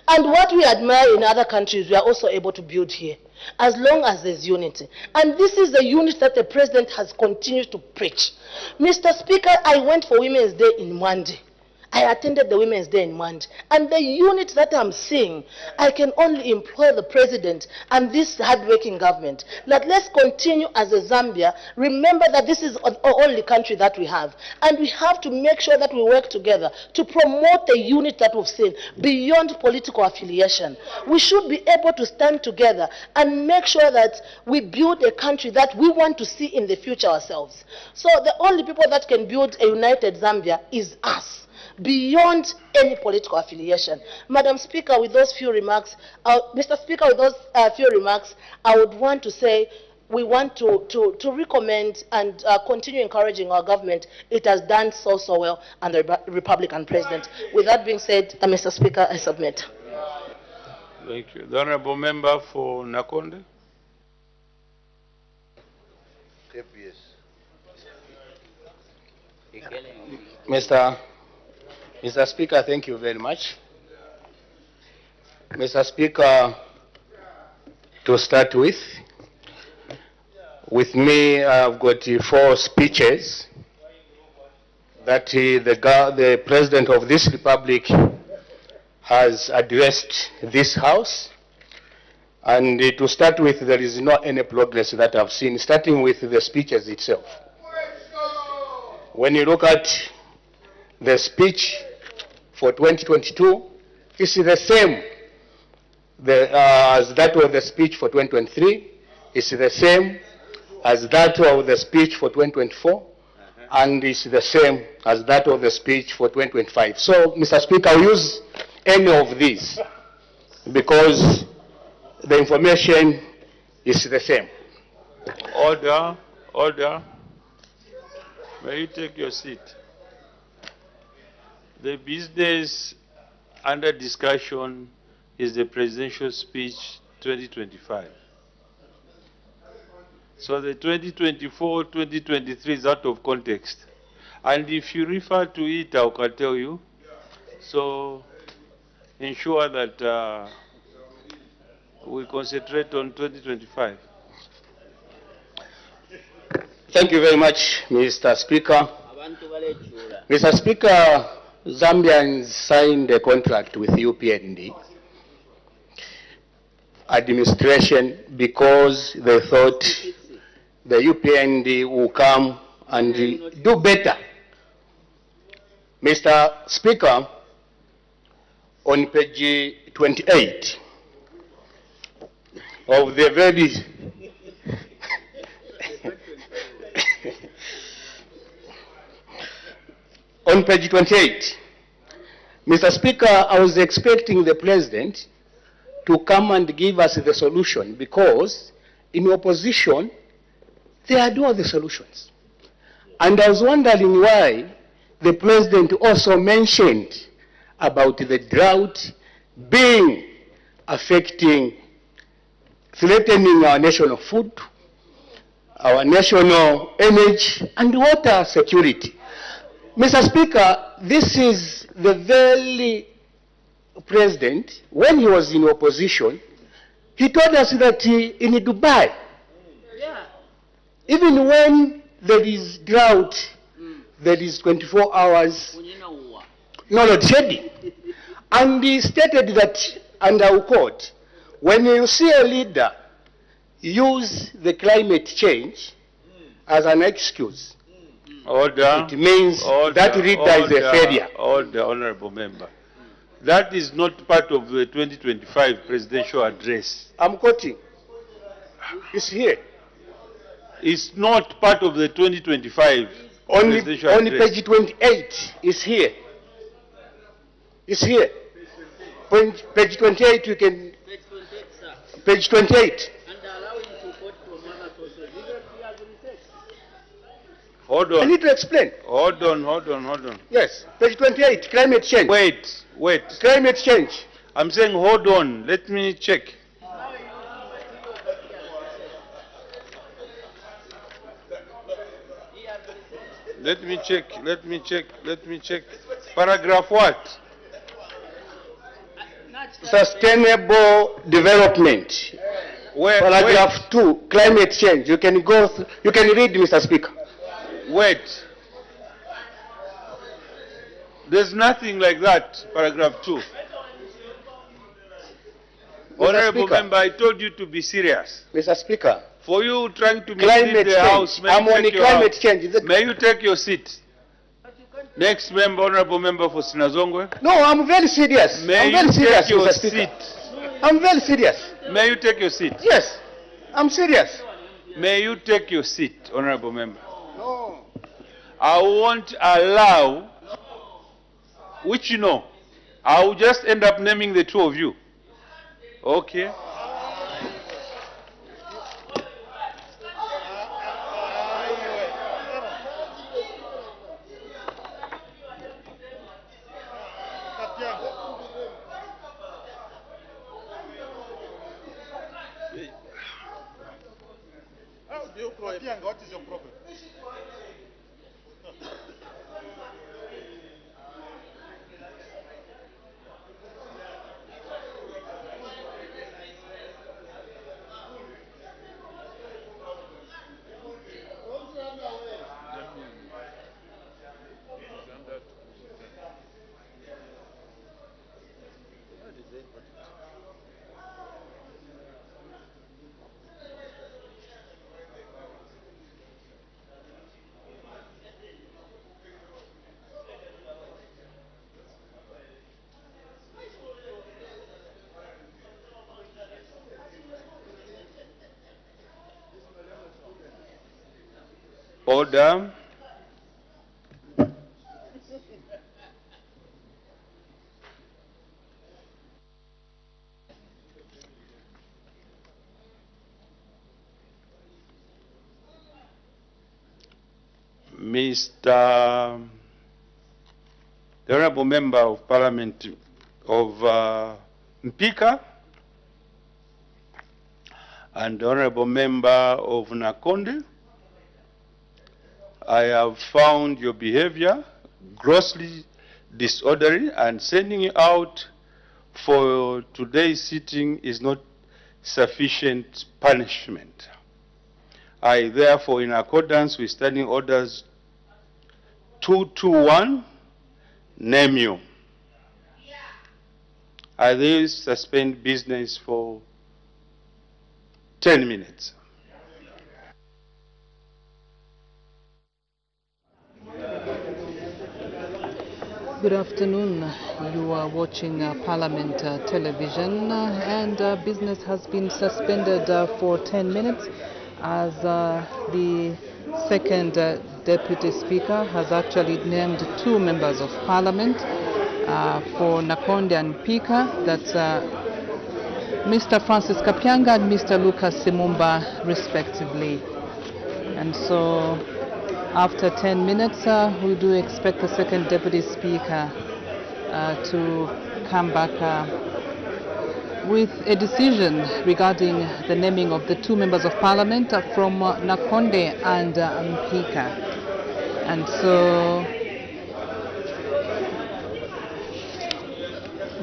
And what we admire in other countries, we are also able to build here, as long as there's unity. And this is the unity that the president has continued to preach. Mr. Speaker, I went for Women's Day in Monday. I attended the Women's Day in Monday. And the unit that I'm seeing, I can only implore the president and this hard-working government that let's continue as a Zambia. Remember that this is the only country that we have. And we have to make sure that we work together to promote the unit that we've seen beyond political affiliation. We should be able to stand together and make sure that we build a country that we want to see in the future ourselves. So the only people that can build a united Zambia is us, beyond any political affiliation. Madam Speaker, with those few remarks, Mr. Speaker, with those few remarks, I would want to say we want to recommend and continue encouraging our government. It has done so well under the Republican president. With that being said, Mr. Speaker, I submit. Thank you. The Honorable Member for Nakonde. Mr. Speaker, thank you very much. Mr. Speaker, to start with me, I've got 4 speeches that the President of this Republic has addressed this House. And to start with, there is not any progress that I've seen, starting with the speeches itself. When you look at the speech for 2022, it's the same as that of the speech for 2023. It's the same as that of the speech for 2024. And it's the same as that of the speech for 2025. So, Mr. Speaker, I'll use any of these because the information is the same. Order, order. May you take your seat? The business under discussion is the presidential speech 2025. So the 2024-2023 is out of context. And if you refer to it, I can tell you. So ensure that we concentrate on 2025. Thank you very much, Mr. Speaker. Mr. Speaker, Zambians signed a contract with UPND administration because they thought the UPND will come and do better. Mr. Speaker, on page 28 of the very on page 28, Mr. Speaker, I was expecting the President to come and give us the solution, because in opposition, they had all the solutions. And I was wondering why the President also mentioned about the drought being affecting, threatening our national food, our national energy, and water security. Mr. Speaker, this is the very President, when he was in opposition, he told us that in Dubai, even when there is drought, there is 24 hours, no load shedding. And he stated that, and I will quote, when you see a leader use the climate change as an excuse, Order. it means that leader is a failure. Order, honorable member. That is not part of the 2025 presidential address. I'm quoting. It's here. It's not part of the 2025 presidential Only address. page 28 is here. It's here. Page 28, you can. Page 28. Hold on. I need to explain. Hold on. Yes, page 28, climate change. Wait. Climate change. I'm saying hold on. Let me check. Let me check. Paragraph what? Sustainable development. Paragraph 2, climate change. You can read, Mr. Speaker. Wait. There's nothing like that, paragraph 2. Honorable member, I told you to be serious. Mr. Speaker. For you trying to mislead the House, I'm on the climate change. May you take your seat. Next member, honorable member for Sinazongwe. No, I'm very serious. May I'm very you serious, take your Mr. Speaker. seat. I'm very serious. May you take your seat? Yes, I'm serious. May you take your seat, honorable member. No. I won't allow, which you know, I will just end up naming the two of you. Okay. What is your problem? Order. Mr. the Honorable Member of Parliament of Mpika and the Honorable Member of Nakonde, I have found your behavior grossly disorderly, and sending you out for today's sitting is not sufficient punishment. I therefore, in accordance with Standing Orders 221, name you. I then suspend business for 10 minutes. Good afternoon. You are watching Parliament television, and business has been suspended for 10 minutes as the second Deputy Speaker has actually named two members of Parliament, for Nakonde and Pika, that's Mr. Francis Kapyanga and Mr. Lucas Simumba, respectively. And so, after 10 minutes, we do expect the second Deputy Speaker to come back with a decision regarding the naming of the two members of Parliament from Nakonde and Mpika. And so,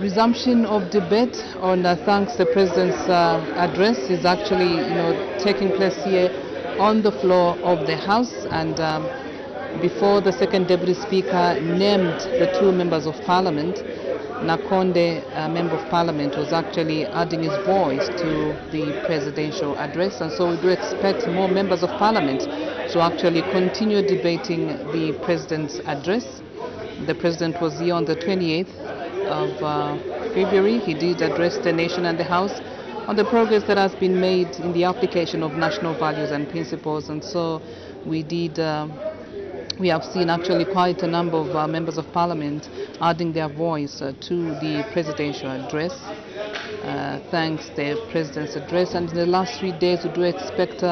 resumption of debate on thanks the President's address is actually, taking place here on the floor of the House. And before the second Deputy Speaker named the two members of Parliament, Nakonde, Member of Parliament, was actually adding his voice to the presidential address. And so we do expect more members of Parliament to actually continue debating the President's address. The President was here on the 28th of February. He did address the nation and the House on the progress that has been made in the application of national values and principles. And so we have seen actually quite a number of members of Parliament adding their voice to the presidential address, thanks the President's address. And in the last 3 days, we do expect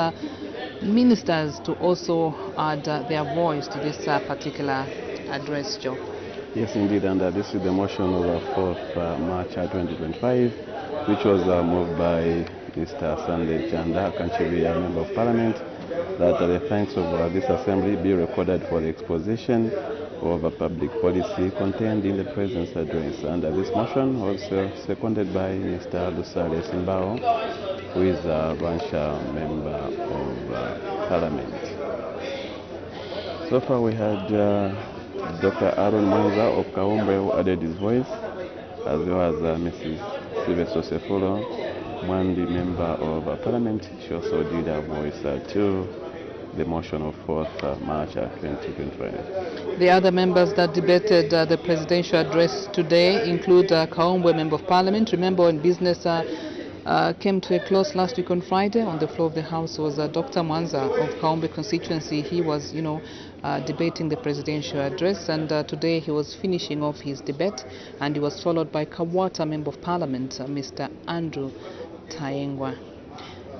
ministers to also add their voice to this particular address, Joe. Yes, indeed, and this is the motion of 4th March 2025, which was moved by Mr. Sunday Chanda Kanchiria, Member of Parliament, that the thanks of this Assembly be recorded for the exposition of a public policy contained in the President's address. And this motion was seconded by Mr. Lusale Simbao, who is a Rancha Member of Parliament. So far we had Dr. Aaron Mwanza of Kaumbe, who added his voice, as well as Mrs. Sylvester Sefulo, Mwandi, Member of Parliament. She also did her voice to the motion of 4th March 2025. The other members that debated the presidential address today include Kaumbe, Member of Parliament. Remember, when business came to a close last week on Friday, on the floor of the House was Dr. Mwanza of Kaumbe constituency. He was, debating the presidential address, and today he was finishing off his debate, and he was followed by Kawata, Member of Parliament, Mr. Andrew Taengwa.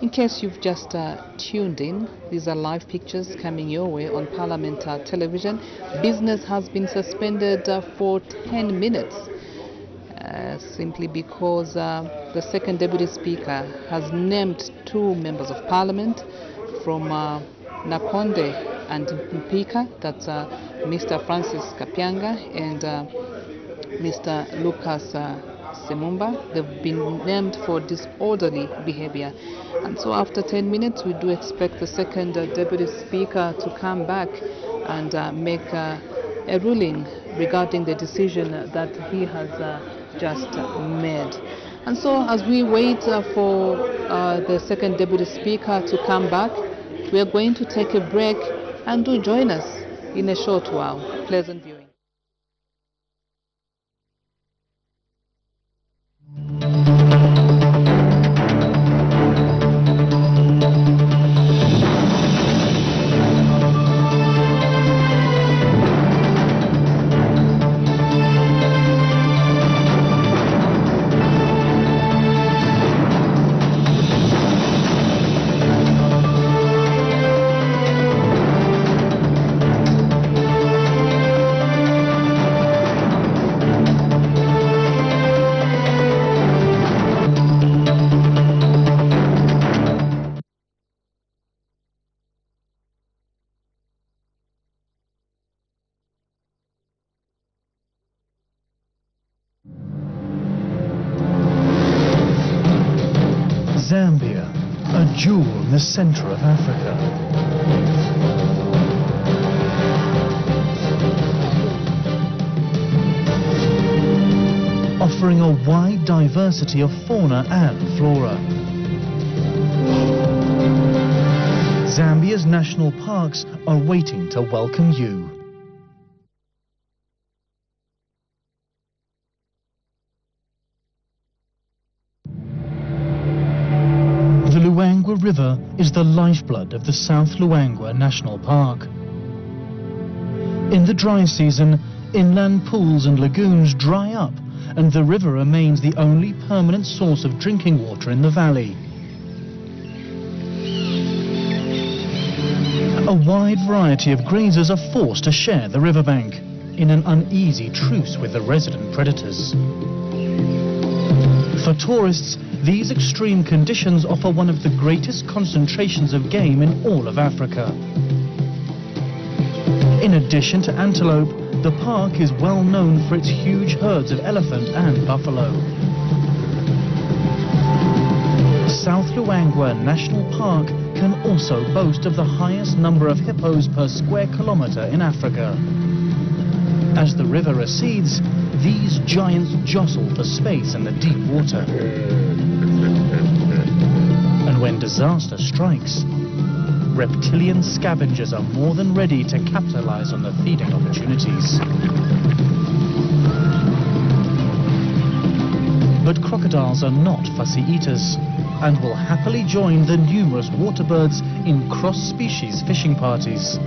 In case you've just tuned in, these are live pictures coming your way on Parliament television. Business has been suspended for 10 minutes simply because the second Deputy Speaker has named two members of Parliament from Nakonde and Mpika, that's Mr. Francis Kapyanga and Mr. Lucas Simumba. They've been named for disorderly behavior. And so after 10 minutes, we do expect the second Deputy Speaker to come back and make a ruling regarding the decision that he has just made. And so as we wait for the second Deputy Speaker to come back, we are going to take a break, and do join us in a short while. Pleasant viewing. Zambia, a jewel in the center of Africa. Offering a wide diversity of fauna and flora. Zambia's national parks are waiting to welcome you. The Luangwa River is the lifeblood of the South Luangwa National Park. In the dry season, Inland pools and lagoons dry up, and the river remains the only permanent source of drinking water in the valley. A wide variety of grazers are forced to share the riverbank, in an uneasy truce with the resident predators. For tourists, these extreme conditions offer one of the greatest concentrations of game in all of Africa. In addition to antelope, the park is well known for its huge herds of elephant and buffalo. South Luangwa National Park can also boast of the highest number of hippos per square kilometre in Africa. As the river recedes, these giants jostle for space in the deep water. And when disaster strikes, reptilian scavengers are more than ready to capitalize on the feeding opportunities. But crocodiles are not fussy eaters and will happily join the numerous water birds in cross-species fishing parties.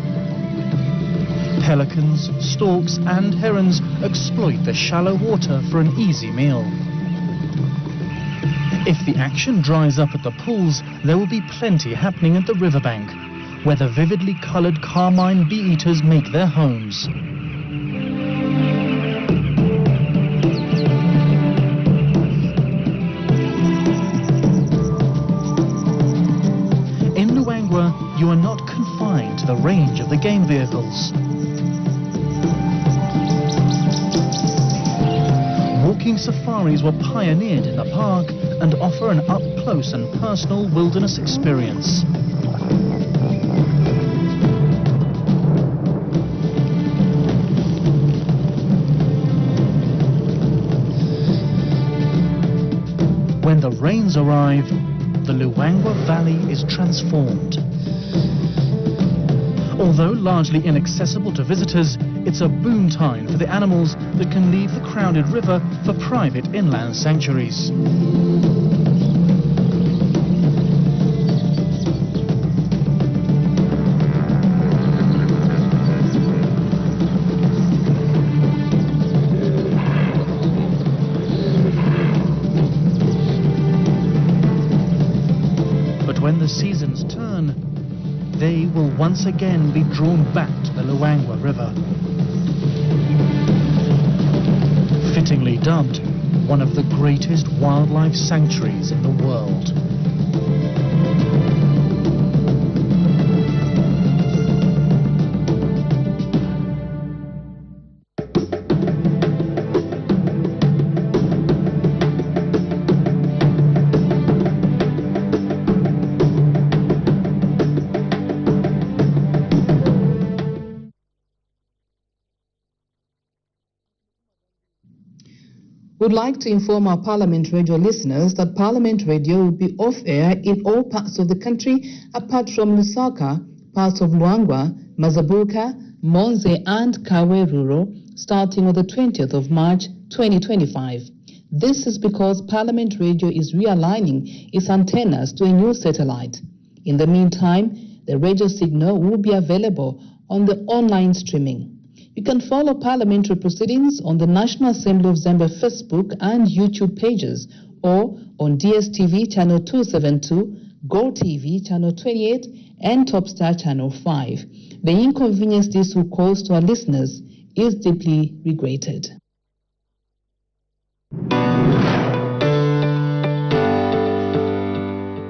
Pelicans, storks and herons exploit the shallow water for an easy meal. If the action dries up at the pools, there will be plenty happening at the riverbank, where the vividly coloured carmine bee-eaters make their homes. In Luangwa, you are not confined to the range of the game vehicles. Walking safaris were pioneered in the park and offer an up-close and personal wilderness experience. When the rains arrive, the Luangwa Valley is transformed. Although largely inaccessible to visitors, it's a boon time for the animals that can leave the crowded river for private inland sanctuaries. But when the seasons turn, they will once again be drawn back to the Luangwa River. Fittingly dubbed one of the greatest wildlife sanctuaries in the world. Would like to inform our Parliament Radio listeners that Parliament Radio will be off-air in all parts of the country apart from Lusaka, parts of Luangwa, Mazabuka, Monze and Kaweruro starting on the 20th of March 2025. This is because Parliament Radio is realigning its antennas to a new satellite. In the meantime, the radio signal will be available on the online streaming. You can follow parliamentary proceedings on the National Assembly of Zambia Facebook and YouTube pages or on DSTV channel 272, Go TV channel 28 and Topstar channel 5. The inconvenience this will cause to our listeners is deeply regretted.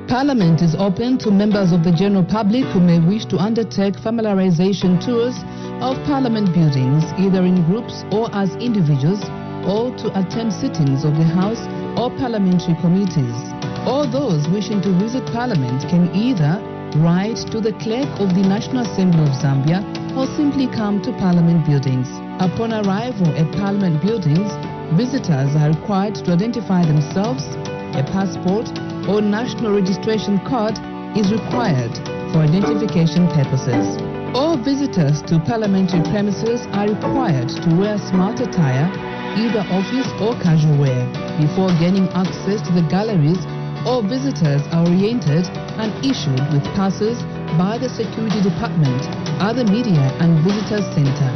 Parliament is open to members of the general public who may wish to undertake familiarization tours of Parliament buildings, either in groups or as individuals, or to attend sittings of the House or parliamentary committees. All those wishing to visit Parliament can either write to the Clerk of the National Assembly of Zambia or simply come to Parliament buildings. Upon arrival at Parliament buildings, visitors are required to identify themselves. A passport or national registration card is required for identification purposes. All visitors to parliamentary premises are required to wear smart attire, either office or casual wear. Before gaining access to the galleries, all visitors are oriented and issued with passes by the Security Department at the Media and Visitors Center.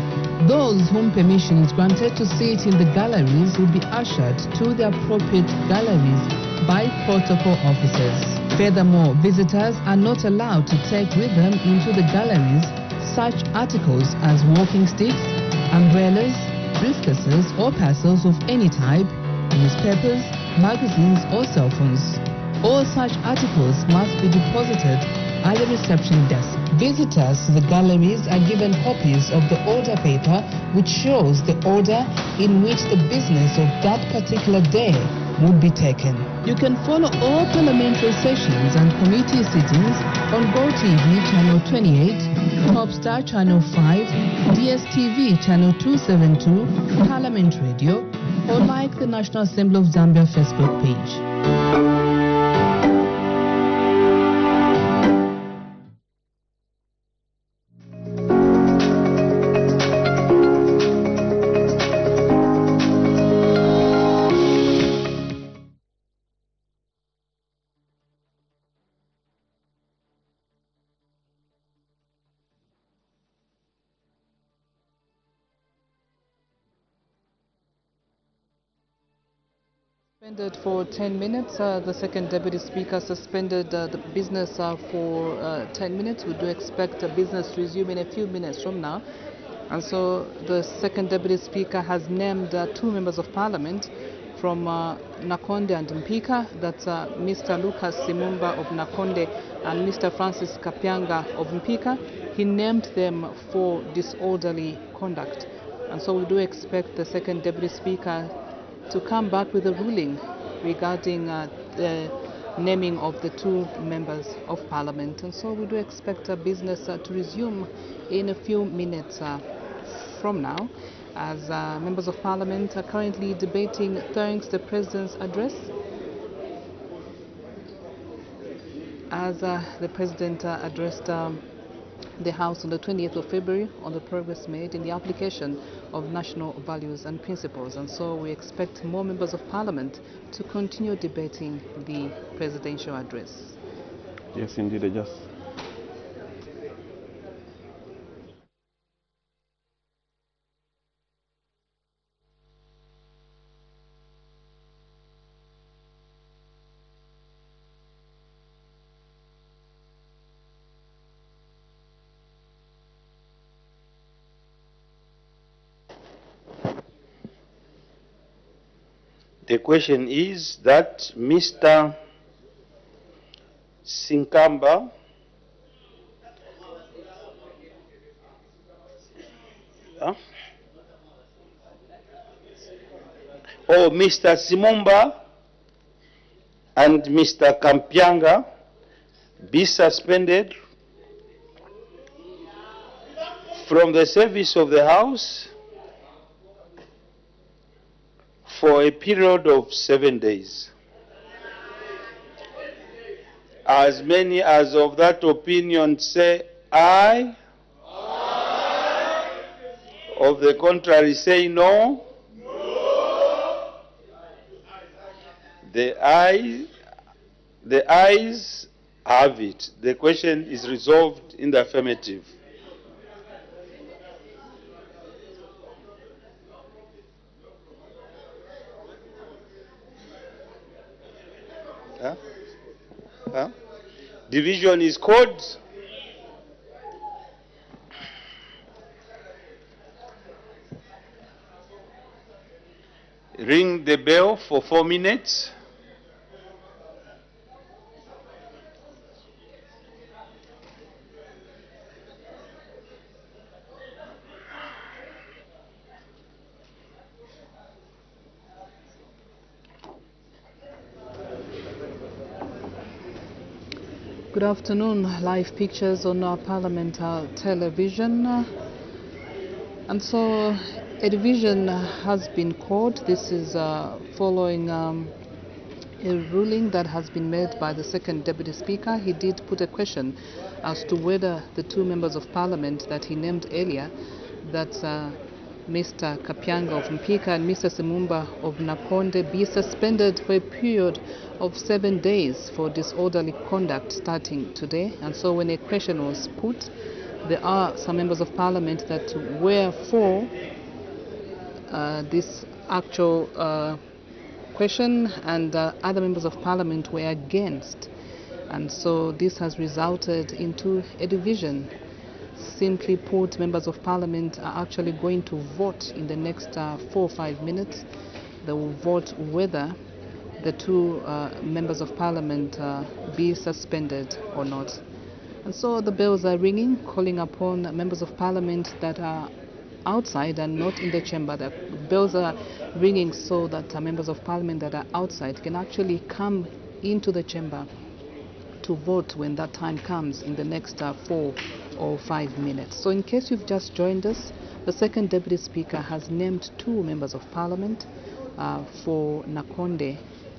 Those whom permission is granted to sit in the galleries will be ushered to the appropriate galleries by protocol officers. Furthermore, visitors are not allowed to take with them into the galleries such articles as walking sticks, umbrellas, briefcases or parcels of any type, newspapers, magazines or cell phones. All such articles must be deposited at the reception desk. Visitors to the galleries are given copies of the order paper which shows the order in which the business of that particular day would be taken. You can follow all parliamentary sessions and committee sittings on GoTV Channel 28, Topstar Channel 5, DSTV Channel 272, Parliament Radio, or like the National Assembly of Zambia Facebook page. Suspended for 10 minutes. The second deputy speaker suspended the business for 10 minutes. We do expect business to resume in a few minutes from now. And so the second deputy speaker has named two members of parliament from Nakonde and Mpika. That's Mr. Lucas Simumba of Nakonde and Mr. Francis Kapyanga of Mpika. He named them for disorderly conduct. And so we do expect the second deputy speaker to come back with a ruling regarding the naming of the two members of parliament. And so we do expect business to resume in a few minutes from now, as members of parliament are currently debating thanks the president's address, as the president addressed the House on the 20th of February on the progress made in the application of national values and principles. And so we expect more members of parliament to continue debating the presidential address. Yes, indeed. The question is that Mr. Sinkamba or Mr. Simumba and Mr. Kampyanga be suspended from the service of the House for a period of 7 days. As many as of that opinion say aye. Aye. Of the contrary say no. No. The ayes have it. The question is resolved in the affirmative. Division is called. Ring the bell for 4 minutes. Good afternoon. Live pictures on our Parliament television. And so a division has been called. This is following a ruling that has been made by the second deputy speaker. He did put a question as to whether the two members of parliament that he named earlier, that's Mr. Kapyanga of Mpika and Mr. Simumba of Nakonde, be suspended for a period of 7 days for disorderly conduct starting today. And so when a question was put, there are some members of parliament that were for this actual question, and other members of parliament were against. And so this has resulted into a division. Simply put, members of parliament are actually going to vote in the next 4 or 5 minutes. They will vote whether the two members of parliament be suspended or not. And so the bells are ringing, calling upon members of parliament that are outside and not in the chamber. The bells are ringing so that members of parliament that are outside can actually come into the chamber to vote when that time comes in the next 4 or 5 minutes. So in case you've just joined us, the second deputy speaker has named 2 members of parliament for Nakonde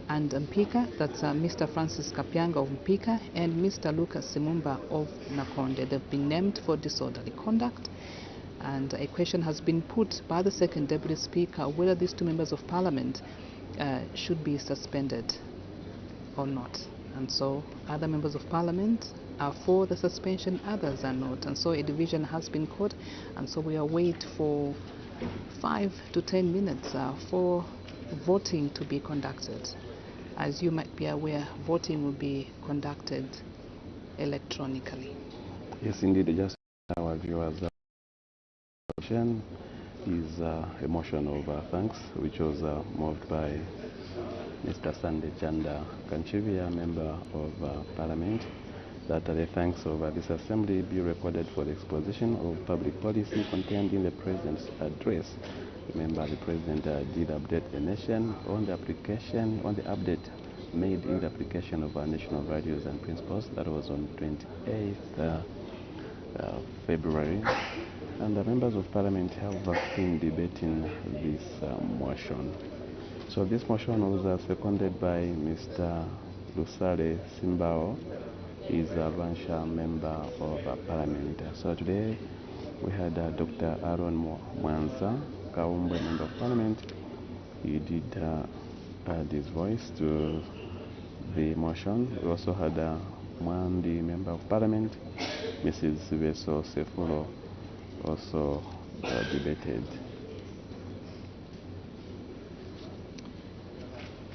and Mpika. That's Mr. Francis Kapyanga of Mpika and Mr. Lucas Simumba of Nakonde. They've been named for disorderly conduct, and a question has been put by the second deputy speaker whether these 2 members of parliament should be suspended or not. And so other members of parliament are for the suspension, others are not. And so a division has been caught, and so we are waiting for 5 to 10 minutes for voting to be conducted. As you might be aware, voting will be conducted electronically. Yes, indeed. Just our viewers, motion is a motion of thanks, which was moved by Mr. Sunday Chanda Kanchivia, Member of Parliament, that the thanks of this Assembly be recorded for the exposition of public policy contained in the President's address. Remember, the President did update the nation on the application, on the update made in the application of our national values and principles. That was on 28th February. And the members of Parliament have been debating this motion. So this motion was seconded by Mr. Lusale Simbao. He's a Vansha member of Parliament. So today we had Dr. Aaron Mwanza, Kaumbe, member of Parliament. He did add his voice to the motion. We also had Mwandi, member of Parliament. Mrs. Veso Sefulo also debated.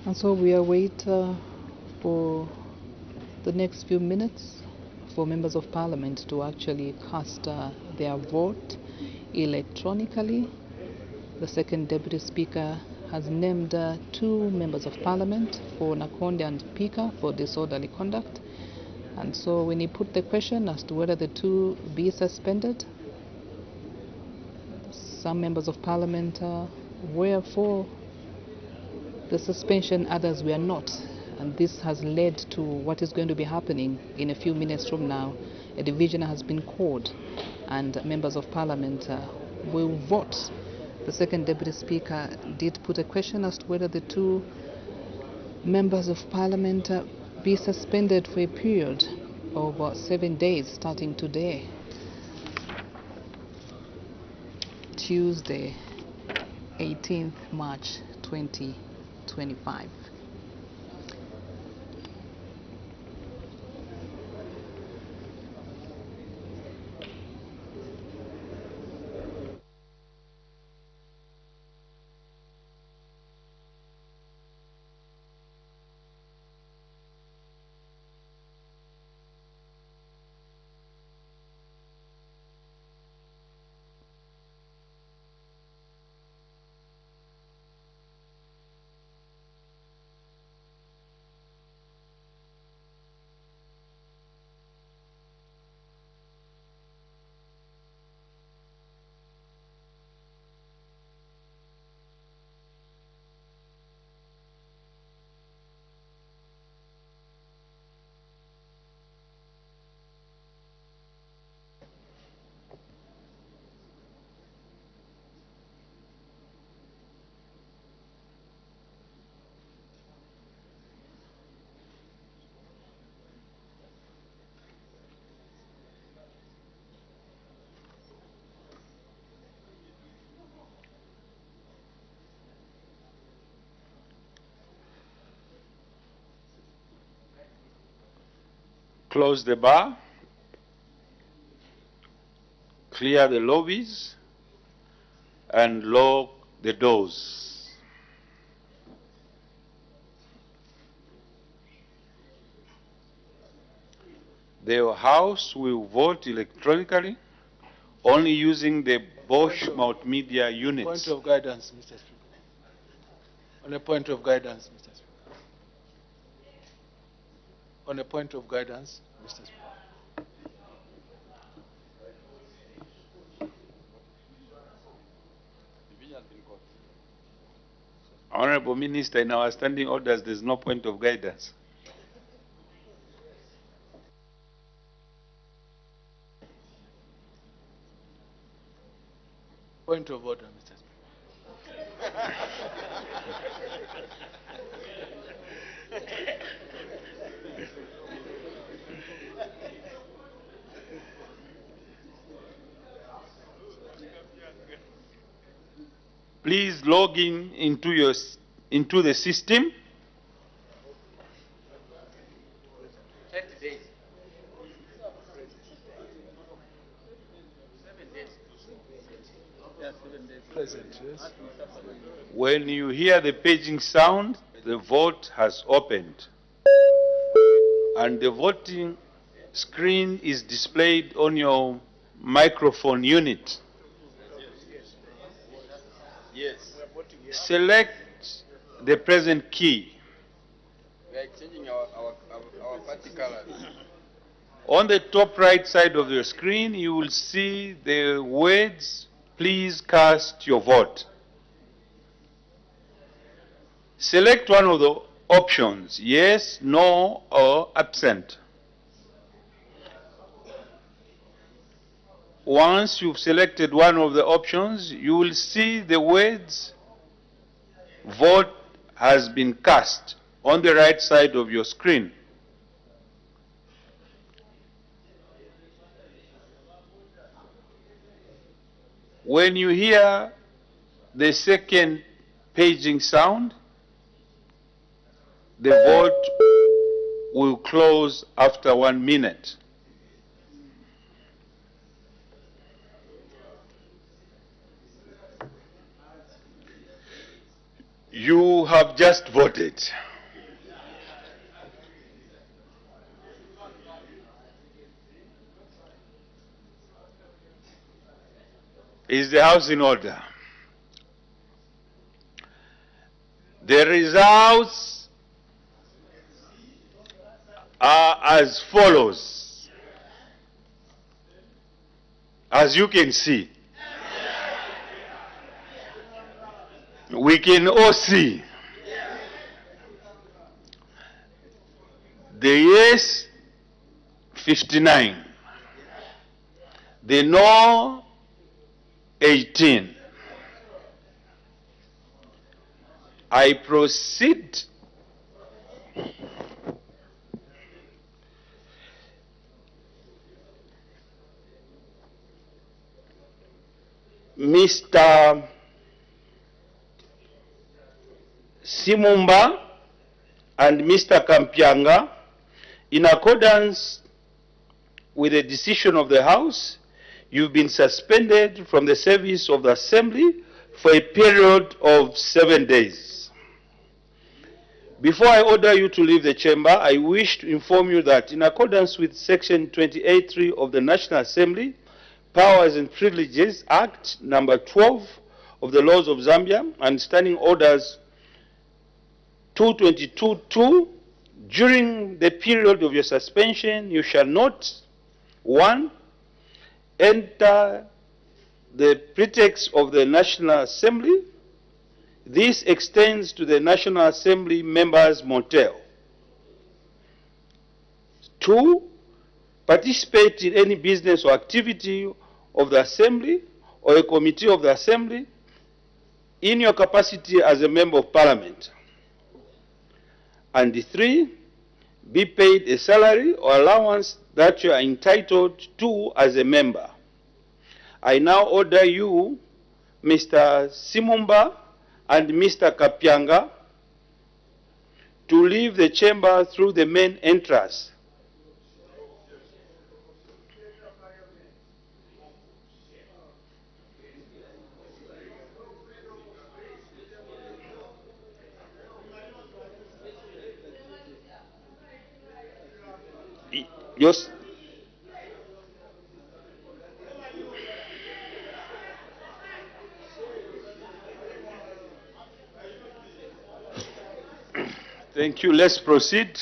And so we await for the next few minutes for members of parliament to actually cast their vote electronically. The second deputy speaker has named 2 members of parliament for Nakonde and Pika for disorderly conduct. And so when he put the question as to whether the 2 be suspended, some members of parliament were for the suspension, others were not. And this has led to what is going to be happening in a few minutes from now. A division has been called, and members of parliament will vote. The second deputy speaker did put a question as to whether the 2 members of parliament be suspended for a period of 7 days starting today, Tuesday, 18th March 2025. Close the bar. clear the lobbies and lock the doors. The House will vote electronically only using the Bosch multimedia units. Point of guidance, Mr. Speaker. On a point of guidance, Mr. Speaker. On a point of guidance, Mr. Speaker. Honorable Minister, in our standing orders, there's no point of guidance. Point of order, Mr. Please log in into the system. Present, yes. When you hear the paging sound, the vote has opened. And the voting screen is displayed on your microphone unit. Yes. Select the present key. We are exchanging our party colors. On the top right side of your screen, you will see the words, "Please cast your vote." Select one of the options, yes, no, or absent. Once you've selected one of the options, you will see the words, "Vote has been cast," on the right side of your screen. When you hear the second paging sound, the vote will close after 1 minute. You have just voted. Is the House in order? The results are as follows. As you can see, we can all see the yes 59, the no 18. I proceed Mr. Simumba and Mr. Kampianga, in accordance with the decision of the House, you've been suspended from the service of the Assembly for a period of 7 days. Before I order you to leave the chamber, I wish to inform you that in accordance with Section 28(3) of the National Assembly, Powers and Privileges Act number 12 of the laws of Zambia and Standing Orders 222(2), during the period of your suspension, you shall not, 1, enter the pretext of the National Assembly. This extends to the National Assembly members' motel. 2, participate in any business or activity of the Assembly or a committee of the Assembly in your capacity as a member of Parliament. And 3, be paid a salary or allowance that you are entitled to as a member. I now order you, Mr. Simumba and Mr. Kapyanga, to leave the chamber through the main entrance. Yes. Thank you. Let's proceed.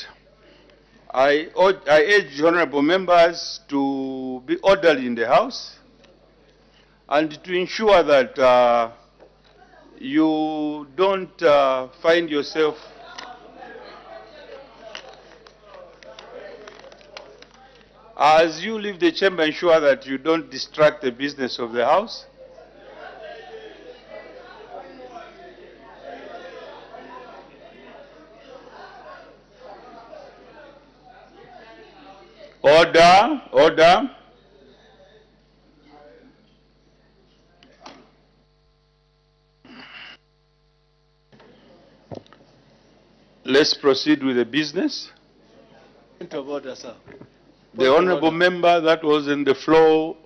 I urge honorable members to be orderly in the House and to ensure that you don't find yourself as you leave the chamber, ensure that you don't distract the business of the House. Order, order. Let's proceed with the business. Point of order, sir. The honorable member that was in the floor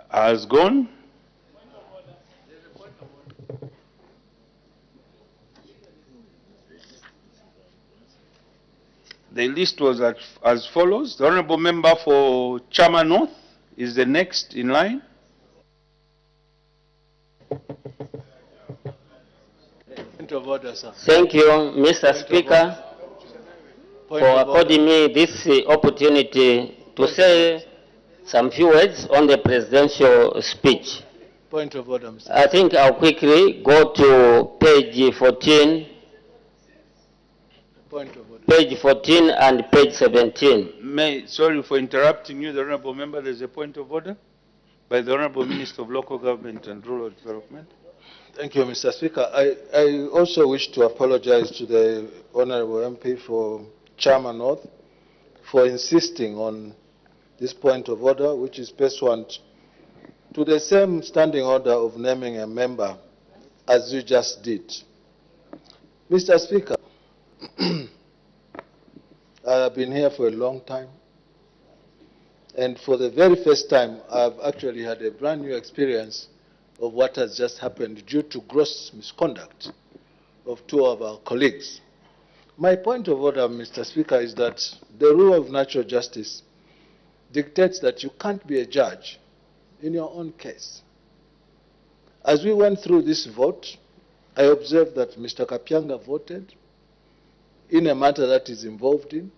has gone. The list was as follows. The honorable member for Chama North is the next in line. Point of order, sir. Thank you, Mr. Speaker, for affording me this opportunity to say some few words on the presidential speech. Point of order, Mr. I think I'll quickly go to page 14. Point of order. Page 14 and page 17. Sorry for interrupting you, the honorable member. There's a point of order by the honorable Minister of Local Government and Rural Development. Thank you, Mr. Speaker. I also wish to apologize to the honorable MP for Chama North for insisting on this point of order, which is pursuant to the same standing order of naming a member as you just did. Mr. Speaker, I have been here for a long time, and for the very first time, I've actually had a brand new experience of what has just happened due to gross misconduct of two of our colleagues. My point of order, Mr. Speaker, is that the rule of natural justice dictates that you can't be a judge in your own case. As we went through this vote, I observed that Mr. Kapyanga voted in a matter that is involved in,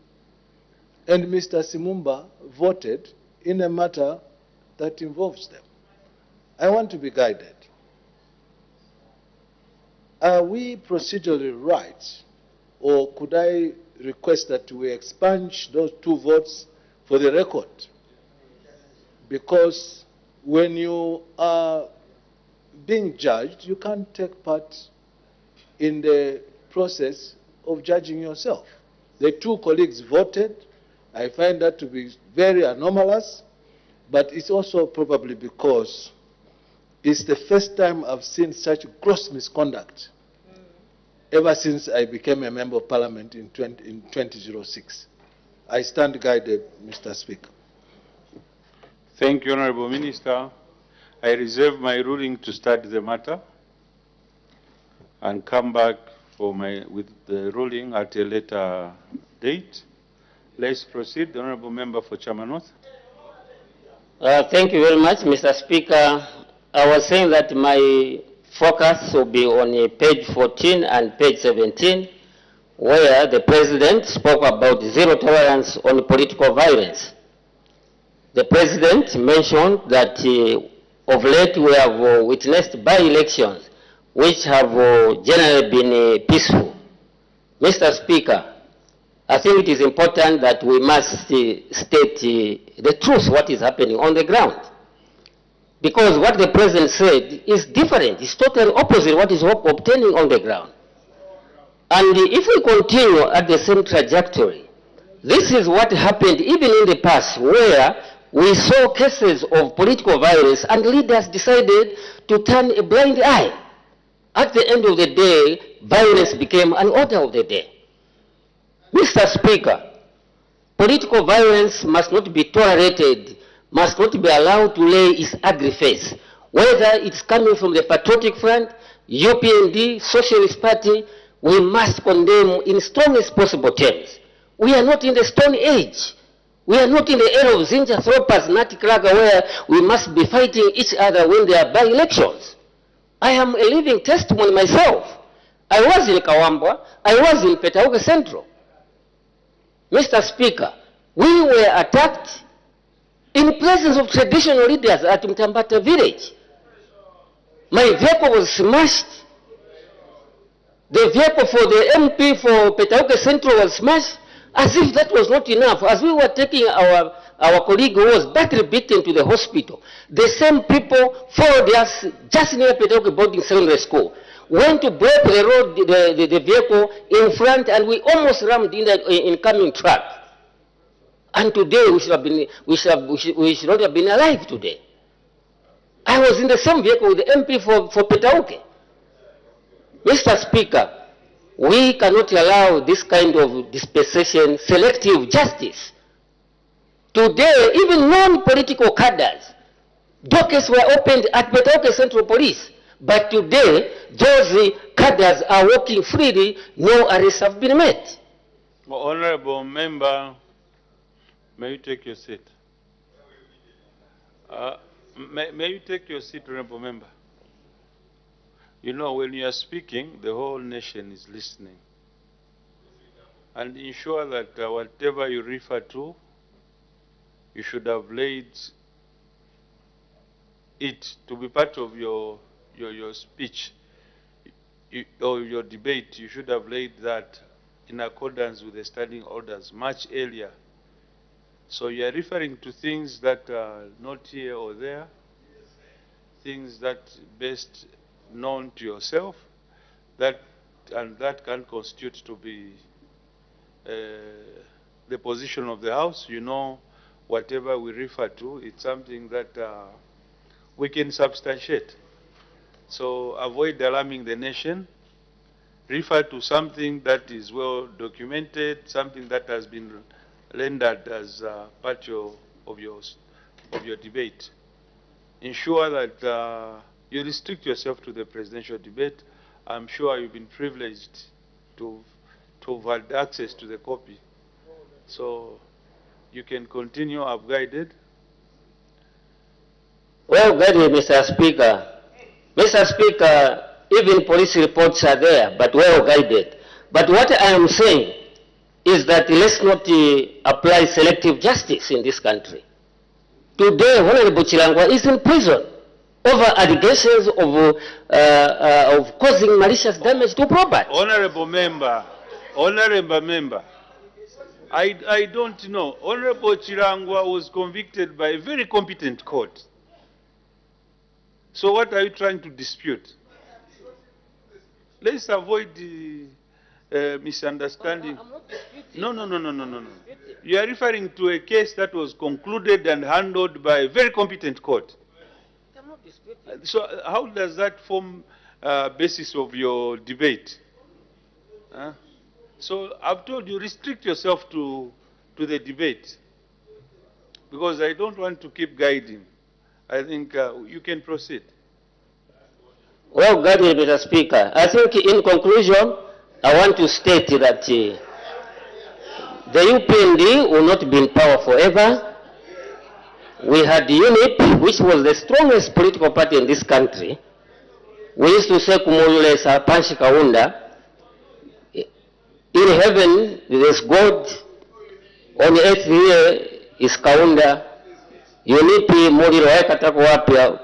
and Mr. Simumba voted in a matter that involves them. I want to be guided. Are we procedurally right, or could I request that we expunge those two votes for the record? Because when you are being judged, you can't take part in the process of judging yourself. The two colleagues voted. I find that to be very anomalous, but it's also probably because it's the first time I've seen such gross misconduct ever since I became a member of Parliament in 2006. I stand guided, Mr. Speaker. Thank you, Honorable Minister. I reserve my ruling to study the matter and come back with the ruling at a later date. Let's proceed. The Honorable Member for Chama North. Thank you very much, Mr. Speaker. I was saying that my focus will be on page 14 and page 17, where the President spoke about zero tolerance on political violence. The President mentioned that of late we have witnessed by-elections which have generally been peaceful. Mr. Speaker, I think it is important that we must state the truth, what is happening on the ground. Because what the President said is different. It's totally opposite what is obtaining on the ground. And if we continue at the same trajectory, this is what happened even in the past, where we saw cases of political violence and leaders decided to turn a blind eye. At the end of the day, violence became an order of the day. Mr. Speaker, political violence must not be tolerated, must not be allowed to lay its ugly face, whether it's coming from the Patriotic Front, UPND, Socialist Party. We must condemn in strongest possible terms. We are not in the Stone Age. We are not in the era of Zinja Thropas, Nutcracker, where we must be fighting each other when there are by-elections. I am a living testimony myself. I was in Kawambwa, I was in Petauke Central. Mr. Speaker, we were attacked in the presence of traditional leaders at Mtambata village. My vehicle was smashed. The vehicle for the MP for Petauke Central was smashed. As if that was not enough, as we were taking our colleague who was badly beaten to the hospital, the same people followed us just near Petauke Boarding Secondary School, went to break the road, the vehicle in front, and we almost rammed in the incoming truck. And today we should not have been alive today. I was in the same vehicle with the MP for Petauke. Mr. Speaker, we cannot allow this kind of dispensation, selective justice. Today, even non-political cadres, dockets were opened at Petauke Central Police. But today, those cadres are walking freely, no arrests have been made. Honorable member, may you take your seat? May you take your seat, honorable member? You know, when you are speaking, the whole nation is listening. And ensure that whatever you refer to, you should have laid it to be part of your speech or your debate. You should have laid that in accordance with the standing orders much earlier. So you are referring to things that are not here or there, things that best known to yourself, and that can constitute to be the position of the House. You know, whatever we refer to, it's something that we can substantiate. So avoid alarming the nation. Refer to something that is well documented, something that has been rendered as part of your debate. Ensure that you restrict yourself to the presidential debate. I'm sure you've been privileged to have had access to the copy. So you can continue. I've guided. Well guided, Mr. Speaker. Mr. Speaker, even police reports are there, but well guided. But what I am saying is that let's not apply selective justice in this country. Today, Honorable Chilangwa is in prison over allegations of causing malicious damage to property. Honorable member, I don't know. Honorable Chilangwa was convicted by a very competent court. So what are you trying to dispute? Let's avoid the misunderstanding. No. You are referring to a case that was concluded and handled by a very competent court. So how does that form basis of your debate? So I've told you, restrict yourself to the debate, because I don't want to keep guiding. I think you can proceed. Well guided, Mr. Speaker. I think in conclusion, I want to state that the UPND will not be in power forever. We had UNIP, which was the strongest political party in this country. We used to say, Kumululesa Panshi Kaunda. In heaven, there is God. On the earth here is Kaunda. UNIP, Muliro Ekatakwapia.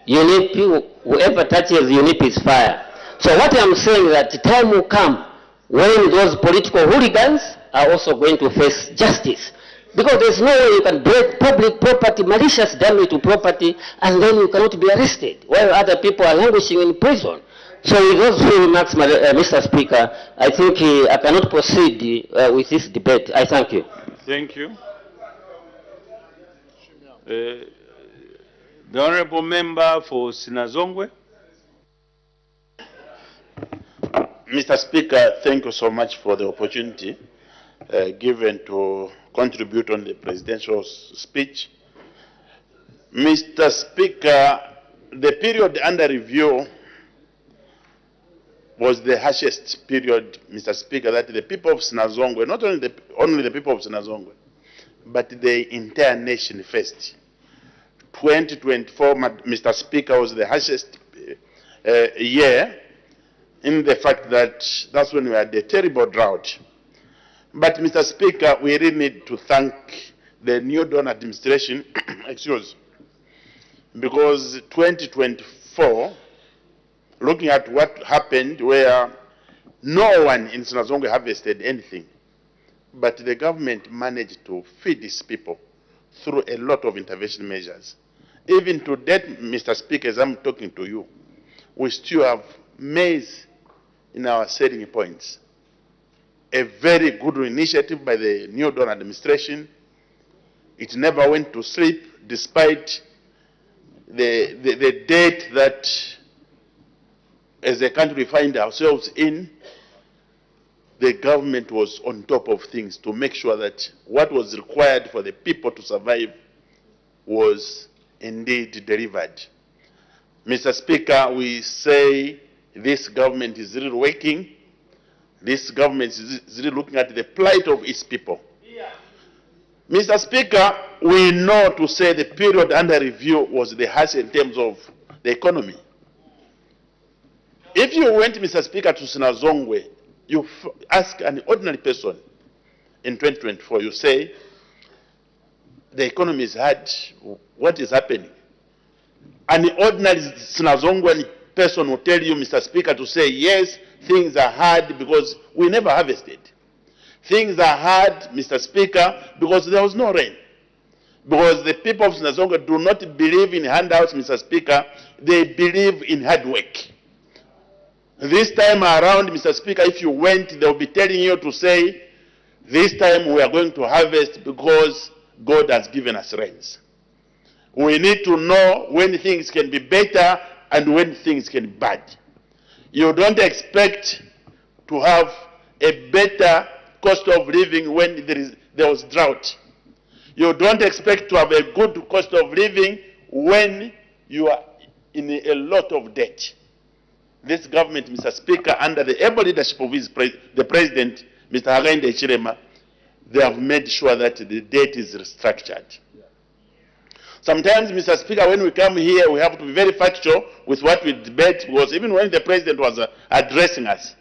UNIP, whoever touches UNIP is fire. So what I'm saying is that the time will come when those political hooligans are also going to face justice. Because there's no way you can break public property, malicious damage to property, and then you cannot be arrested, while other people are languishing in prison. So with those few remarks, Mr. Speaker, I think I cannot proceed with this debate. I thank you. Thank you. The Honourable Member for Sinazongwe. Mr. Speaker, thank you so much for the opportunity given to contribute on the presidential speech. Mr. Speaker, the period under review was the harshest period, Mr. Speaker, that the people of Sinazongwe, not only the people of Sinazongwe, but the entire nation first. 2024, Mr. Speaker, was the harshest year in the fact that that's when we had a terrible drought. But, Mr. Speaker, we really need to thank the New Dawn administration, because 2024, looking at what happened where no one in Sinazongwe harvested anything, but the government managed to feed these people through a lot of intervention measures. Even to date, Mr. Speaker, as I'm talking to you, we still have maize in our selling points. A very good initiative by the New Dawn administration. It never went to sleep despite the debt that as a country we find ourselves in. The government was on top of things to make sure that what was required for the people to survive was indeed delivered. Mr. Speaker, we say this government is really working. This government is really looking at the plight of its people. Mr. Speaker, we know to say the period under review was the harsh in terms of the economy. If you went, Mr. Speaker, to Sinazongwe, you ask an ordinary person in 2024, you say, the economy is hard, what is happening? An ordinary Sinazongwe person will tell you, Mr. Speaker, to say, yes, things are hard because we never harvested. Things are hard, Mr. Speaker, because there was no rain. Because the people of Sinazongwe do not believe in handouts, Mr. Speaker, they believe in hard work. This time around, Mr. Speaker, if you went, they'll be telling you to say, this time we are going to harvest because God has given us rains. We need to know when things can be better and when things can be bad. You don't expect to have a better cost of living when there was drought. You don't expect to have a good cost of living when you are in a lot of debt. This government, Mr. Speaker, under the able leadership of the President, Mr. Hakainde Hichilema, they have made sure that the debt is restructured. Sometimes, Mr. Speaker, when we come here, we have to be very factual with what we debate, because even when the President was addressing us,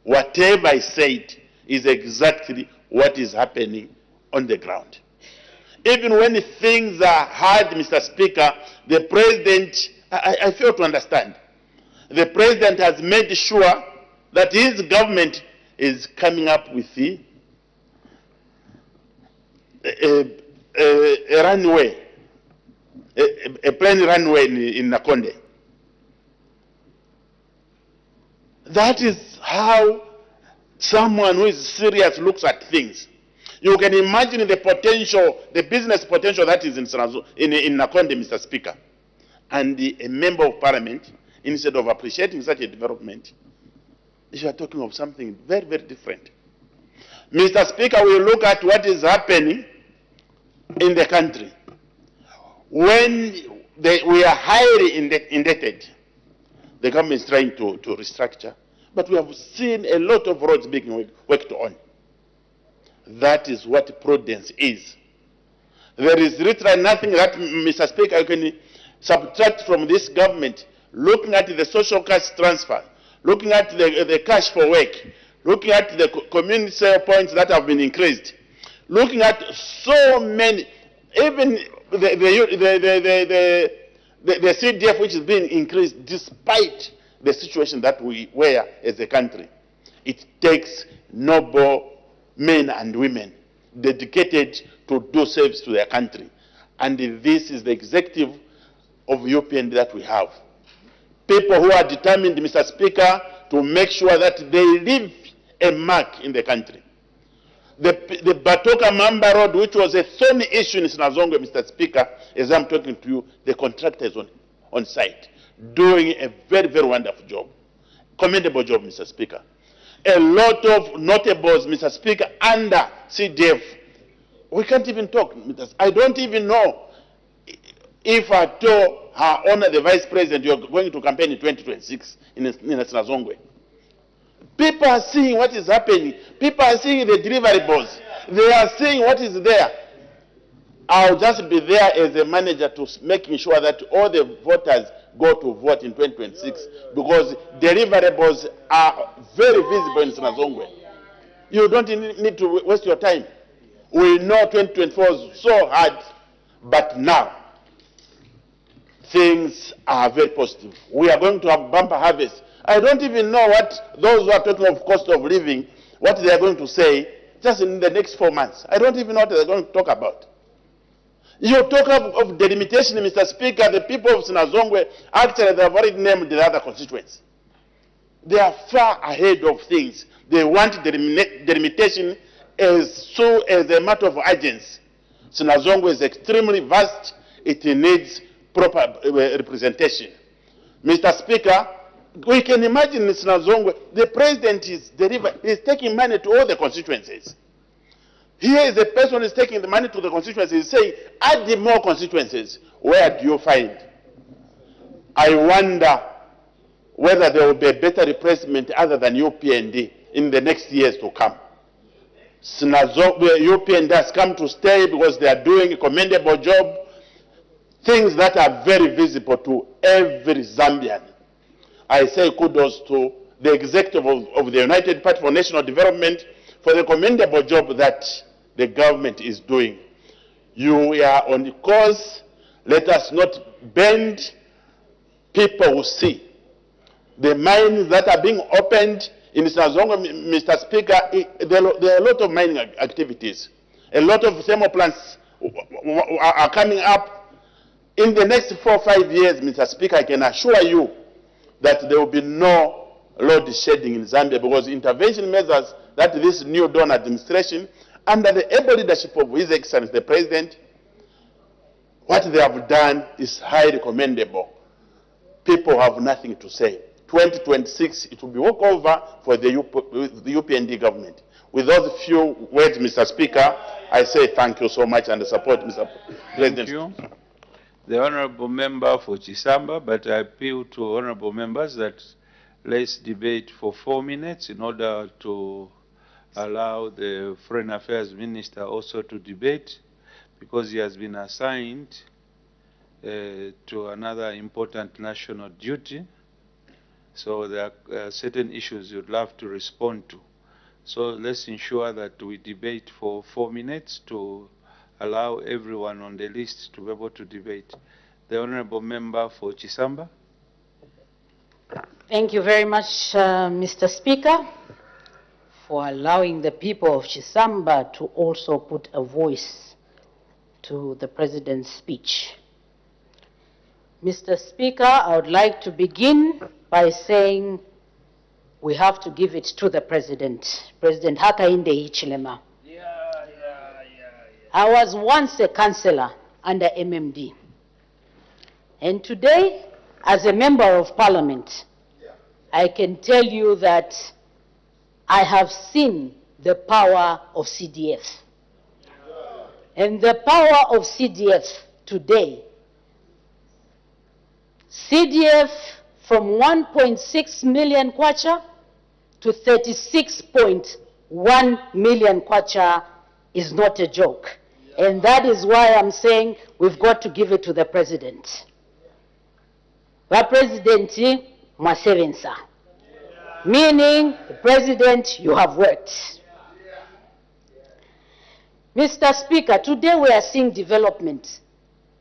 whatever I said is exactly what is happening on the ground. Even when things are hard, Mr. Speaker, the President, I fail to understand. The President has made sure that his government is coming up with a runway, a plane runway in Nakonde. That is how someone who is serious looks at things. You can imagine the potential, the business potential that is in Nakonde, Mr. Speaker. And a member of Parliament, instead of appreciating such a development, you are talking of something very, very different. Mr. Speaker, we look at what is happening in the country. When we are highly indebted, the government is trying to restructure, but we have seen a lot of roads being worked on. That is what prudence is. There is literally nothing that, Mr. Speaker, you can subtract from this government. Looking at the social cash transfer, looking at the cash for work, looking at the community sale points that have been increased, looking at so many, even the CDF which is being increased despite the situation that we were as a country. It takes noble men and women dedicated to do service to their country. And this is the executive of UPN that we have. People who are determined, Mr. Speaker, to make sure that they leave a mark in the country. The Batoka Mamba Road, which was a thorny issue in Sinazongwe, Mr. Speaker, as I'm talking to you, the contractor is on site, doing a very, very wonderful job. Commendable job, Mr. Speaker. A lot of notables, Mr. Speaker, under CDF. We can't even talk. I don't even know if I told Her Honor the Vice President you're going to campaign in 2026 in Sinazongwe. People are seeing what is happening. People are seeing the deliverables. They are seeing what is there. I'll just be there as a manager to making sure that all the voters go to vote in 2026 because deliverables are very visible in Sinazongwe. You don't need to waste your time. We know 2024 is so hard, but now things are very positive. We are going to have bumper harvest. I don't even know what those who are talking of cost of living, what they are going to say just in the next 4 months. I don't even know what they're going to talk about. You talk of delimitation, Mr. Speaker, the people of Sinazongwe, actually they have already named the other constituents. They are far ahead of things. They want delimitation as soon as a matter of urgency. Sinazongwe is extremely vast. It needs proper representation. Mr. Speaker, we can imagine in Sinazongwe, the president is taking money to all the constituencies. Here is a person who is taking the money to the constituencies, saying, add the more constituencies. Where do you find? I wonder whether there will be a better replacement other than UPND in the next years to come. UPND has come to stay because they are doing a commendable job, things that are very visible to every Zambian. I say kudos to the executive of the United Party for National Development for the commendable job that the government is doing. You are on the course. Let us not bend. People will see. The mines that are being opened in Sinazongwe, Mr. Speaker, there are a lot of mining activities. A lot of thermal plants are coming up. In the next 4 or 5 years, Mr. Speaker, I can assure you that there will be no load shedding in Zambia because intervention measures that this new Dawn administration, under the able leadership of His Excellency the President, what they have done is highly commendable. People have nothing to say. 2026, it will be walkover for the UPND government. With those few words, Mr. Speaker, I say thank you so much and support, Mr. President. Thank you. The Honourable Member for Chisamba, but I appeal to Honourable Members that let's debate for 4 minutes in order to allow the Foreign Affairs Minister also to debate because he has been assigned to another important national duty. So there are certain issues you'd love to respond to. So let's ensure that we debate for 4 minutes to allow everyone on the list to be able to debate. The Honourable Member for Chisamba. Thank you very much, Mr. Speaker, for allowing the people of Chisamba to also put a voice to the President's speech. Mr. Speaker, I would like to begin by saying we have to give it to the President, President Hakainde Hichilema. I was once a councillor under MMD. And today, as a member of Parliament, I can tell you that I have seen the power of CDF. And the power of CDF today, CDF from 1.6 million kwacha to 36.1 million kwacha is not a joke. And that is why I'm saying we've got to give it to the President. The President, mwasevensa. Meaning, the President, you have worked. Mr. Speaker, today we are seeing development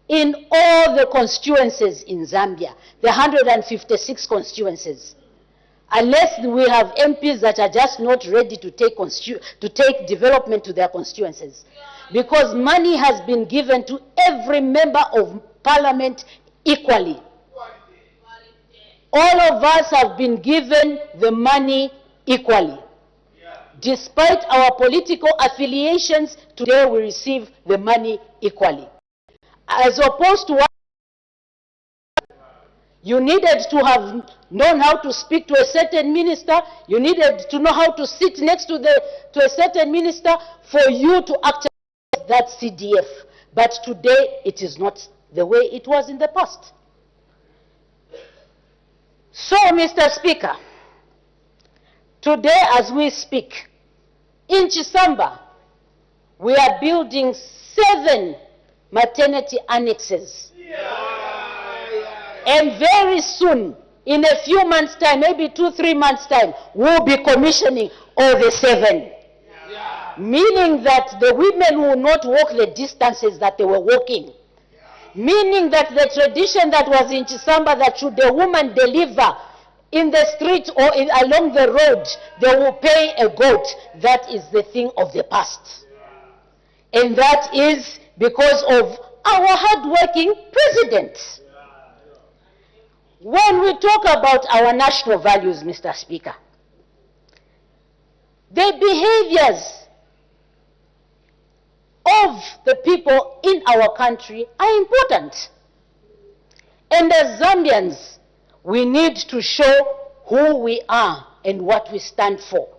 in all the constituencies in Zambia, the 156 constituencies. Unless we have MPs that are just not ready to take development to their constituencies. Because money has been given to every member of Parliament equally. All of us have been given the money equally. Despite our political affiliations, today we receive the money equally. As opposed to what you needed to have known how to speak to a certain minister, you needed to know how to sit next to a certain minister for you to activate that CDF. But today it is not the way it was in the past. So, Mr. Speaker, today as we speak, in Chisamba, we are building 7 maternity annexes. And very soon, in a few months' time, maybe 2-3 months' time, we'll be commissioning all the 7. Meaning that the women will not walk the distances that they were walking. Meaning that the tradition that was in Chisamba, that should the woman deliver in the street or along the road, they will pay a goat. That is the thing of the past. And that is because of our hard-working president. When we talk about our national values, Mr. Speaker, the behaviors of the people in our country are important. And as Zambians, we need to show who we are and what we stand for.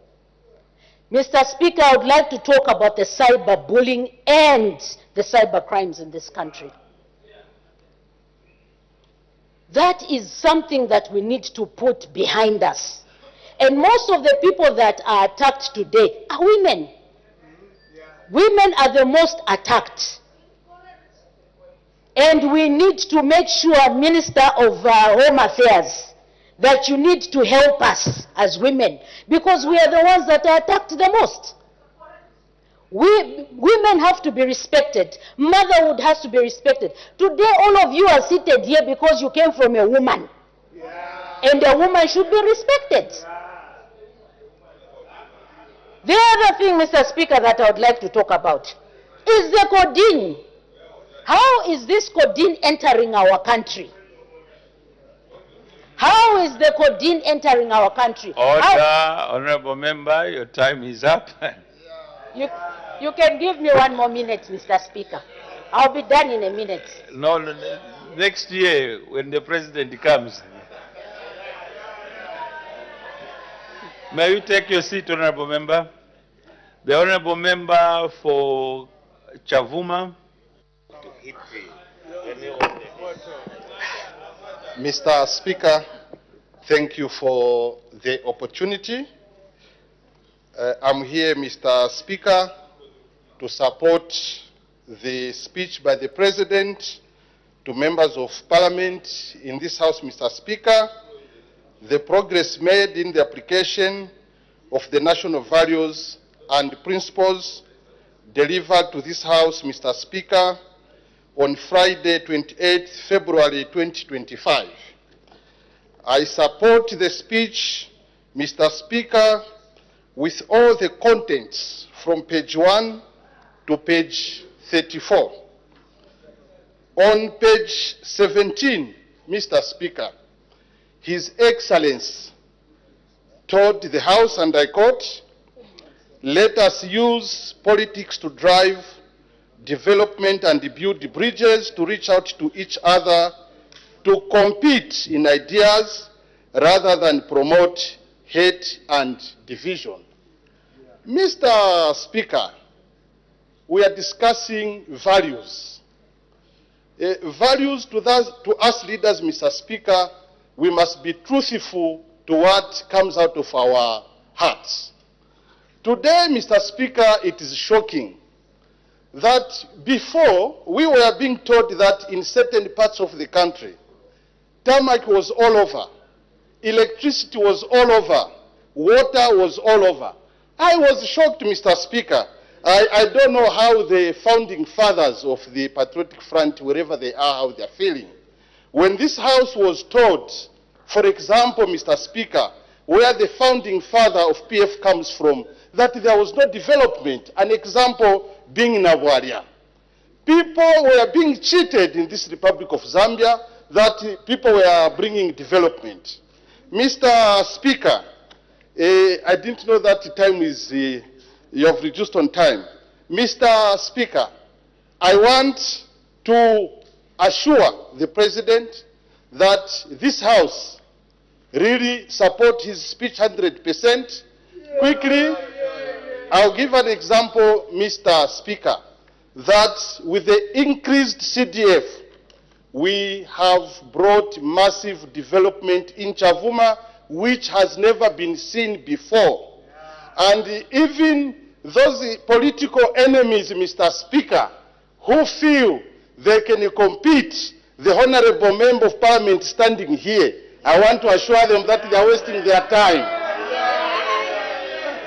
Mr. Speaker, I would like to talk about the cyberbullying and the cyber crimes in this country. That is something that we need to put behind us. And most of the people that are attacked today are women. Women are the most attacked. And we need to make sure, Minister of Home Affairs, that you need to help us as women, because we are the ones that are attacked the most. Women have to be respected. Motherhood has to be respected. Today, all of you are seated here because you came from a woman. And a woman should be respected. The other thing, Mr. Speaker, that I would like to talk about is the codeine. How is this codeine entering our country? How is the codeine entering our country? Order, Honorable Member, your time is up. You can give me 1 more minute, Mr. Speaker. I'll be done in a minute. No, next year when the president comes. May you take your seat, Honorable Member? The Honorable Member for Chavuma. Mr. Speaker, thank you for the opportunity. I'm here, Mr. Speaker, to support the speech by the President to members of Parliament in this House, Mr. Speaker, the progress made in the application of the national values and principles delivered to this House, Mr. Speaker, on Friday, 28 February 2025. I support the speech, Mr. Speaker, with all the contents from page 1 to page 34. On page 17, Mr. Speaker, His Excellency told the House, and I quote, "Let us use politics to drive development and build bridges to reach out to each other, to compete in ideas rather than promote hate and division." Mr. Speaker, we are discussing values. Values to us leaders, Mr. Speaker, we must be truthful to what comes out of our hearts. Today, Mr. Speaker, it is shocking that before we were being told that in certain parts of the country, tarmac was all over, electricity was all over, water was all over. I was shocked, Mr. Speaker. I don't know how the founding fathers of the Patriotic Front, wherever they are, how they are feeling. When this House was told, for example, Mr. Speaker, where the founding father of PF comes from, that there was no development, an example being in Abuaria. People were being cheated in this Republic of Zambia, that people were bringing development. Mr. Speaker, I didn't know that time is, you have reduced on time. Mr. Speaker, I want to assure the President that this House really support his speech 100%. Quickly, I'll give an example, Mr. Speaker, that with the increased CDF, we have brought massive development in Chavuma, which has never been seen before. And even those political enemies, Mr. Speaker, who feel they can compete. The Honorable Member of Parliament standing here, I want to assure them that they are wasting their time.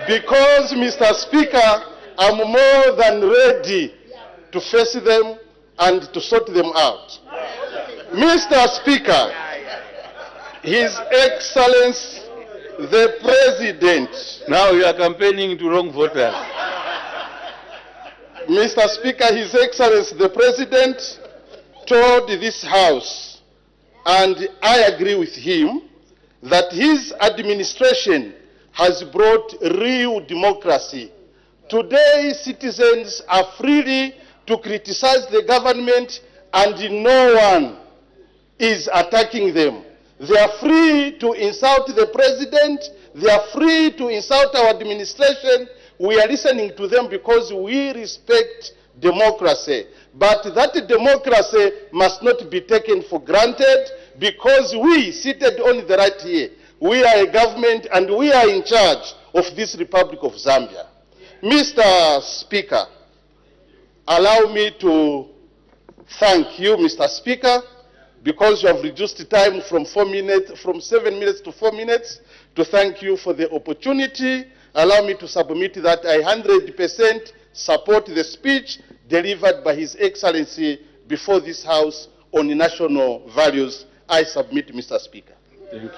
Because, Mr. Speaker, I'm more than ready to face them and to sort them out. Mr. Speaker, His Excellency the President. Now you are campaigning to wrong voters. Mr. Speaker, His Excellency the President told this House, and I agree with him, that his administration has brought real democracy. Today, citizens are free to criticize the government and no one is attacking them. They are free to insult the president. They are free to insult our administration. We are listening to them because we respect democracy. But that democracy must not be taken for granted because we, seated on the right here, we are a government and we are in charge of this Republic of Zambia. Mr. Speaker, allow me to thank you, Mr. Speaker, because you have reduced the time from 7 minutes to 4 minutes, to thank you for the opportunity. Allow me to submit that I 100% support the speech delivered by His Excellency before this House on national values. I submit, Mr. Speaker. Thank you.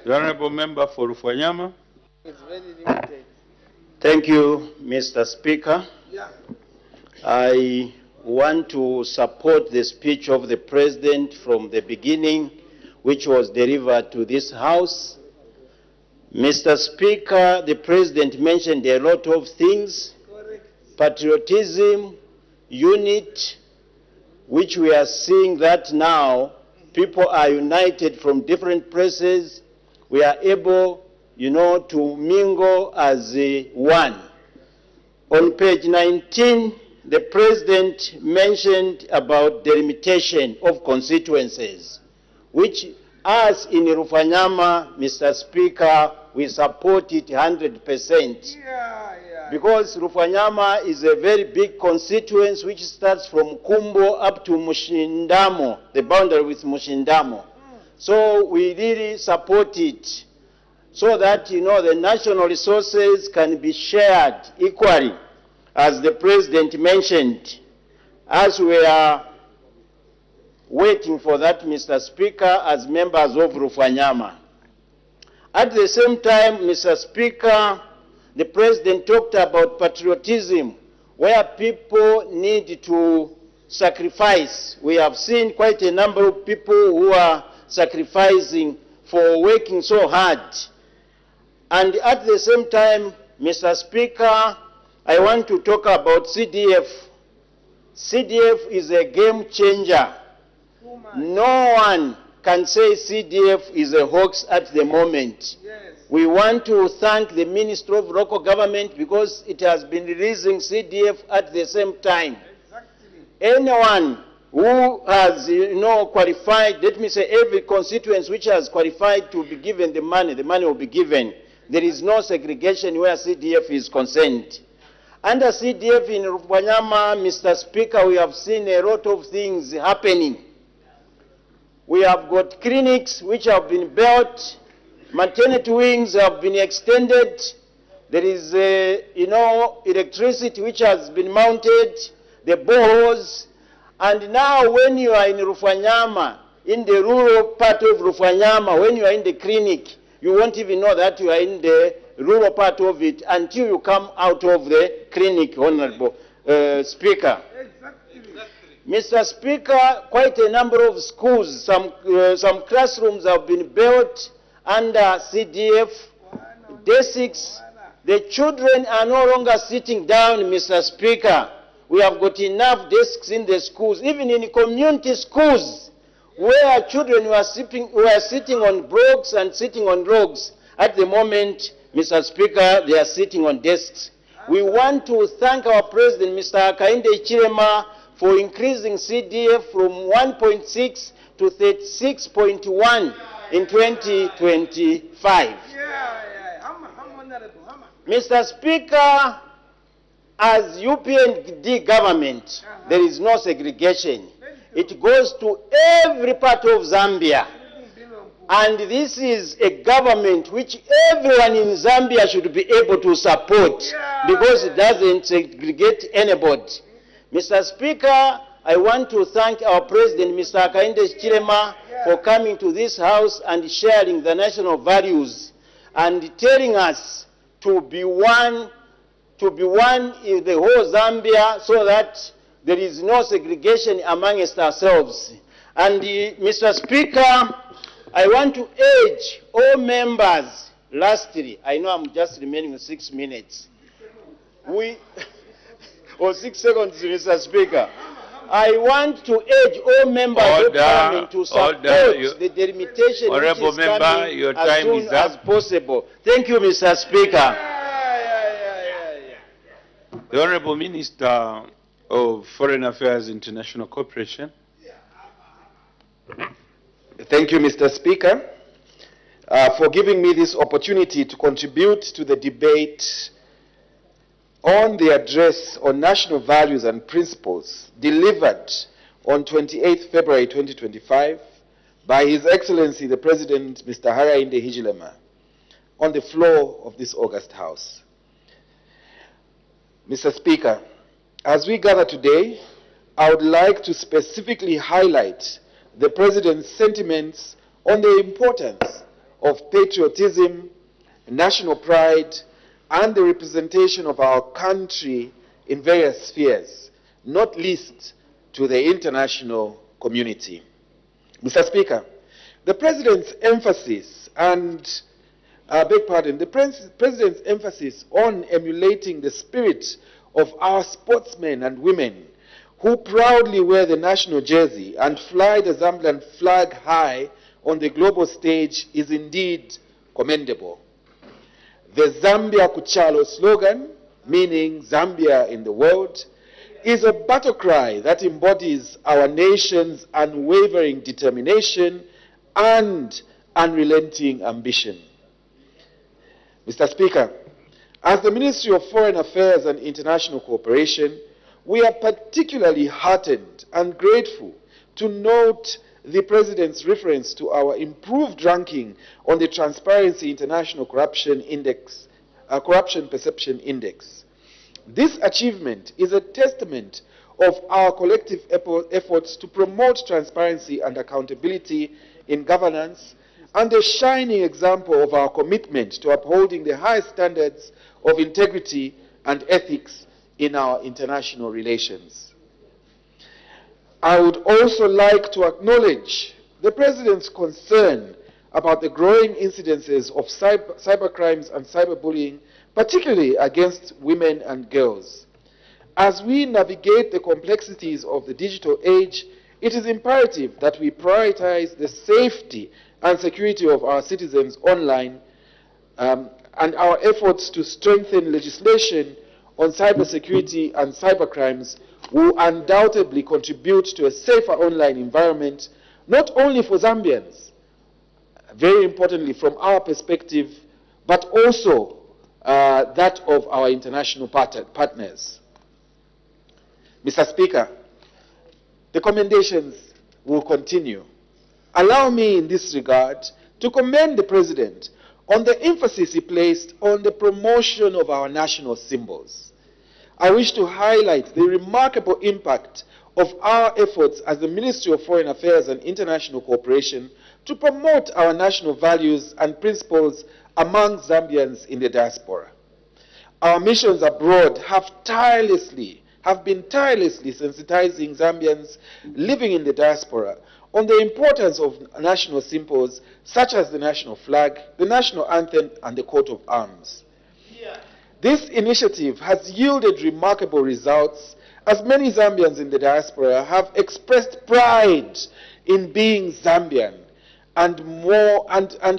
The Honorable Member for Rufanyama. It's very limited. Thank you, Mr. Speaker. I want to support the speech of the President from the beginning, which was delivered to this House. Mr. Speaker, the President mentioned a lot of things. Patriotism, unit, which we are seeing that now people are united from different places. We are able, to mingle as one. On page 19, the President mentioned about delimitation of constituencies, which us in Rufanyama, Mr. Speaker, we support it 100%. Because Rufanyama is a very big constituency which starts from Kumbo up to Mushindamo, the boundary with Mushindamo. So we really support it so that, the national resources can be shared equally, as the President mentioned, as we are waiting for that, Mr. Speaker, as members of Rufanyama. At the same time, Mr. Speaker, the President talked about patriotism, where people need to sacrifice. We have seen quite a number of people who are sacrificing for working so hard. And at the same time, Mr. Speaker, I want to talk about CDF. CDF is a game changer. No one can say CDF is a hoax at the moment. We want to thank the Ministry of Local Government because it has been releasing CDF at the same time. Anyone who has, qualified, let me say every constituency which has qualified to be given the money will be given. There is no segregation where CDF is concerned. Under CDF in Rufanyama, Mr. Speaker, we have seen a lot of things happening. We have got clinics which have been built, maternity wings have been extended, there is, electricity which has been mounted, the boreholes, and now when you are in Rufanyama, in the rural part of Rufanyama, when you are in the clinic, you won't even know that you are in the rural part of it until you come out of the clinic, Honorable Speaker. Mr. Speaker, quite a number of schools, some classrooms have been built under CDF, Day6. The children are no longer sitting down, Mr. Speaker. We have got enough desks in the schools, even in community schools, where children were sitting on blocks and sitting on logs. At the moment, Mr. Speaker, they are sitting on desks. We want to thank our President, Mr. Hakainde Hichilema, for increasing CDF from 1.6 to 36.1 in 2025. Mr. Speaker, as UPND government, there is no segregation. It goes to every part of Zambia. And this is a government which everyone in Zambia should be able to support because it doesn't segregate anybody. Mr. Speaker, I want to thank our President, Mr. Hakainde Hichilema, for coming to this House and sharing the national values and telling us to be one in the whole Zambia so that there is no segregation amongst ourselves. And Mr. Speaker, I want to urge all members, lastly, I know I'm just remaining with 6 minutes. Or 6 seconds, Mr. Speaker. I want to urge all members of Parliament to support the delimitation which is coming as soon as possible. Thank you, Mr. Speaker. The Honorable Minister of Foreign Affairs International Cooperation. Thank you, Mr. Speaker, for giving me this opportunity to contribute to the debate on the address on national values and principles delivered on 28 February 2025 by His Excellency the President, Mr. Hakainde Hichilema, on the floor of this august House. Mr. Speaker, as we gather today, I would like to specifically highlight the President's sentiments on the importance of patriotism, national pride, and the representation of our country in various spheres, not least to the international community. Mr. Speaker, the President's emphasis the President's emphasis on emulating the spirit of our sportsmen and women who proudly wear the national jersey and fly the Zambian flag high on the global stage is indeed commendable. The Zambia Kuchalo slogan, meaning Zambia in the world, is a battle cry that embodies our nation's unwavering determination and unrelenting ambition. Mr. Speaker, as the Ministry of Foreign Affairs and International Cooperation, we are particularly heartened and grateful to note the President's reference to our improved ranking on the Transparency International Corruption Perception Index. This achievement is a testament of our collective efforts to promote transparency and accountability in governance and a shining example of our commitment to upholding the highest standards of integrity and ethics in our international relations. I would also like to acknowledge the President's concern about the growing incidences of cybercrimes and cyberbullying, particularly against women and girls. As we navigate the complexities of the digital age, it is imperative that we prioritize the safety and security of our citizens online, and our efforts to strengthen legislation on cybersecurity and cybercrimes will undoubtedly contribute to a safer online environment, not only for Zambians, very importantly from our perspective, but also that of our international partners. Mr. Speaker, the commendations will continue. Allow me in this regard to commend the President on the emphasis he placed on the promotion of our national symbols. I wish to highlight the remarkable impact of our efforts as the Ministry of Foreign Affairs and International Cooperation to promote our national values and principles among Zambians in the diaspora. Our missions abroad have been tirelessly sensitizing Zambians living in the diaspora on the importance of national symbols such as the national flag, the national anthem, and the coat of arms. This initiative has yielded remarkable results, as many Zambians in the diaspora have expressed pride in being Zambian and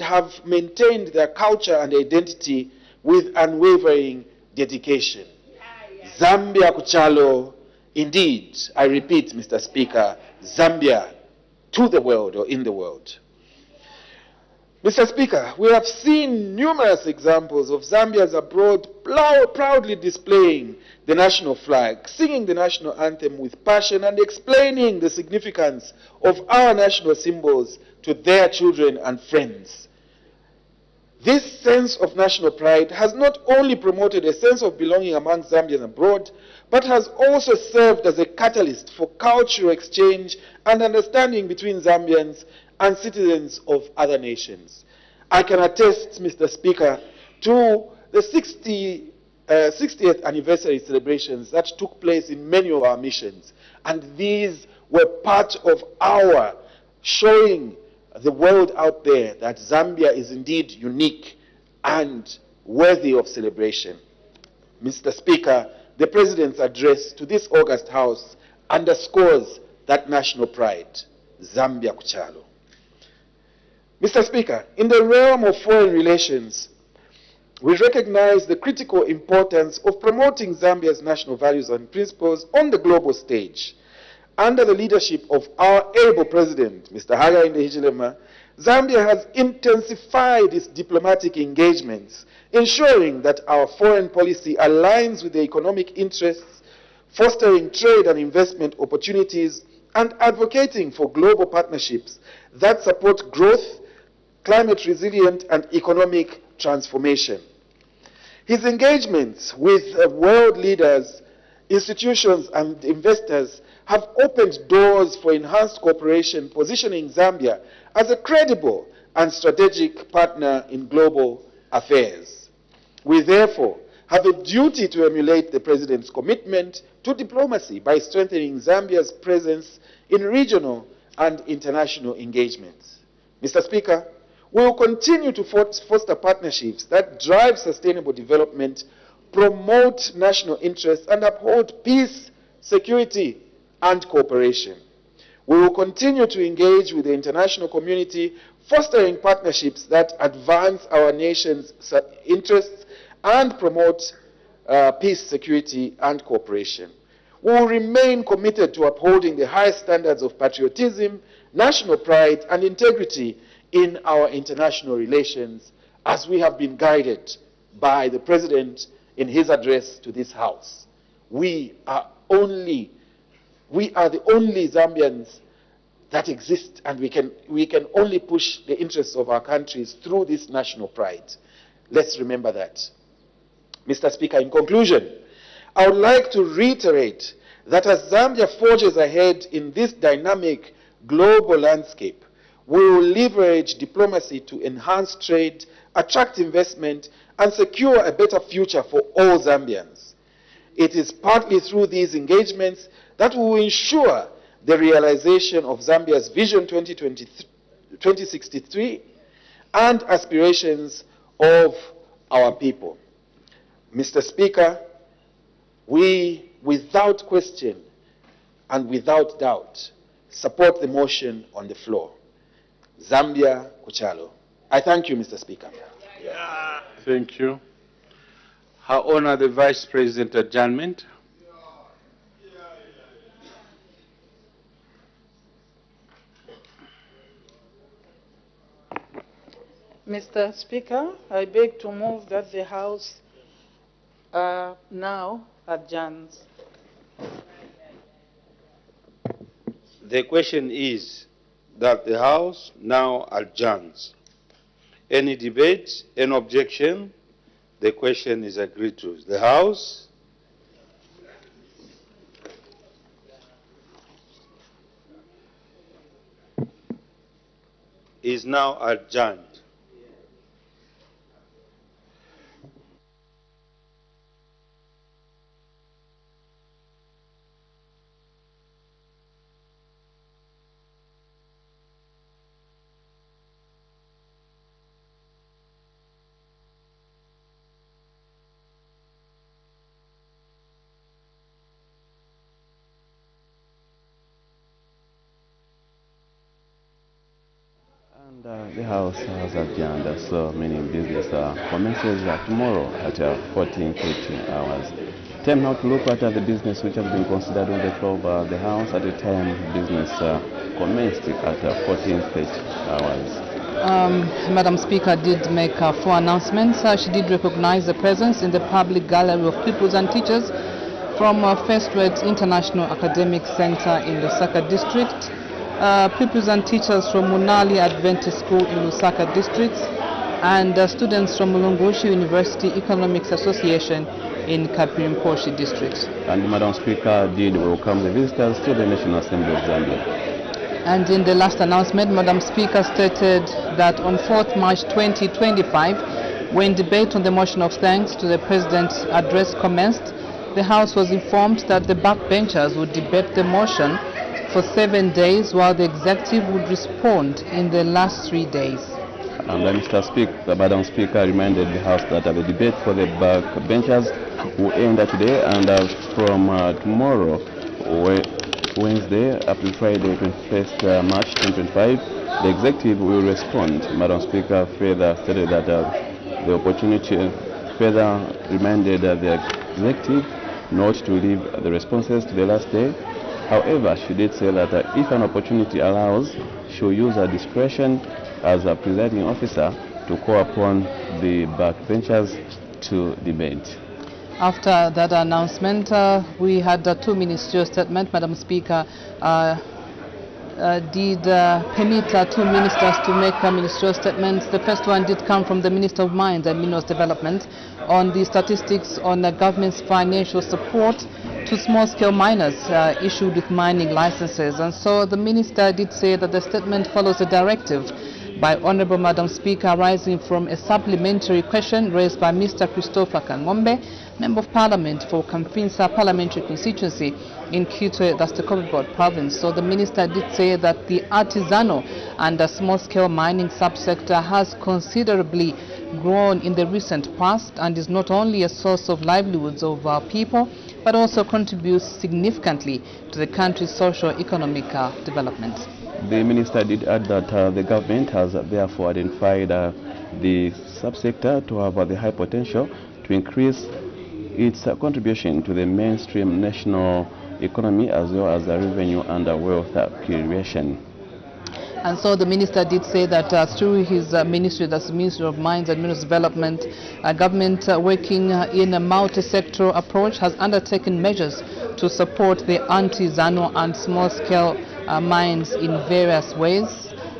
have maintained their culture and identity with unwavering dedication. Zambia Kuchalo, indeed, I repeat, Mr. Speaker, Zambia to the world or in the world. Mr. Speaker, we have seen numerous examples of Zambians abroad proudly displaying the national flag, singing the national anthem with passion, and explaining the significance of our national symbols to their children and friends. This sense of national pride has not only promoted a sense of belonging among Zambians abroad, but has also served as a catalyst for cultural exchange and understanding between Zambians and citizens of other nations. I can attest, Mr. Speaker, to the 60th anniversary celebrations that took place in many of our missions, and these were part of our showing the world out there that Zambia is indeed unique and worthy of celebration. Mr. Speaker, the President's address to this August House underscores that national pride, Zambia Kuchalo. Mr. Speaker, in the realm of foreign relations, we recognize the critical importance of promoting Zambia's national values and principles on the global stage. Under the leadership of our able President, Mr. Hakainde Hichilema, Zambia has intensified its diplomatic engagements, ensuring that our foreign policy aligns with the economic interests, fostering trade and investment opportunities, and advocating for global partnerships that support growth, climate resilient, and economic transformation. His engagements with world leaders, institutions, and investors have opened doors for enhanced cooperation, positioning Zambia as a credible and strategic partner in global affairs. We therefore have a duty to emulate the President's commitment to diplomacy by strengthening Zambia's presence in regional and international engagements. Mr. Speaker, we will continue to foster partnerships that drive sustainable development, promote national interests, and uphold peace, security, and cooperation. We will continue to engage with the international community, fostering partnerships that advance our nation's interests and promote peace, security, and cooperation. We will remain committed to upholding the highest standards of patriotism, national pride, and integrity in our international relations, as we have been guided by the President in his address to this House. We are the only Zambians that exist, and we can only push the interests of our countries through this national pride. Let's remember that. Mr. Speaker, in conclusion, I would like to reiterate that as Zambia forges ahead in this dynamic global landscape, we will leverage diplomacy to enhance trade, attract investment, and secure a better future for all Zambians. It is partly through these engagements that we will ensure the realization of Zambia's Vision 2063 and aspirations of our people. Mr. Speaker, we, without question and without doubt, support the motion on the floor. Zambia Kuchalo. I thank you, Mr. Speaker. Thank you. Her Honor, the Vice President, adjournment. Mr. Speaker, I beg to move that the House now adjourns. The question is that the House now adjourns. Any debate, any objection? The question is agreed to. The House is now adjourned. And the House has adjourned, so meaning business commences tomorrow at 14:30 hours. Time now to look at the business which has been considered on the floor of the House at the time business commenced at 14:30 hours. Madam Speaker did make 4 announcements. She did recognize the presence in the public gallery of pupils and teachers from First Rate International Academic Center in Lusaka District, pupils and teachers from Munali Adventist School in Lusaka District, and students from Mulungushi University Economics Association in Kapirimposhi District. And Madam Speaker did welcome the visitors to the National Assembly of Zambia. And in the last announcement, Madam Speaker stated that on 4th March 2025, when debate on the motion of thanks to the President's address commenced, the House was informed that the backbenchers would debate the motion for 7 days, while the executive would respond in the last 3 days. And Madam Speaker reminded the House that the debate for the backbenchers will end today, and from tomorrow, Wednesday up to Friday, 21st March 2025, the executive will respond. Madam Speaker further stated that the opportunity further reminded the executive not to leave the responses to the last day. However, she did say that if an opportunity allows, she will use her discretion as a presiding officer to call upon the backbenchers to debate. After that announcement, we had 2 ministerial statements. Madam Speaker did permit 2 ministers to make ministerial statements. The first one did come from the Minister of Mines and Minerals Development on the statistics on the government's financial support to small-scale miners issued with mining licenses. And so the minister did say that the statement follows a directive by Honorable Madam Speaker arising from a supplementary question raised by Mr. Christopher Kangombe, Member of Parliament for Kamfinsa Parliamentary Constituency in Kitwe, that's the Copperbelt Province. So the minister did say that the artisanal and small-scale mining subsector has considerably grown in the recent past and is not only a source of livelihoods of our people, but also contributes significantly to the country's socio-economic development. The minister did add that the government has therefore identified the subsector to have the high potential to increase its contribution to the mainstream national economy as well as the revenue and wealth creation. And so the minister did say that through his ministry, that's the Ministry of Mines and Minerals Development, government working in a multi-sectoral approach has undertaken measures to support the artisanal and small-scale mines in various ways.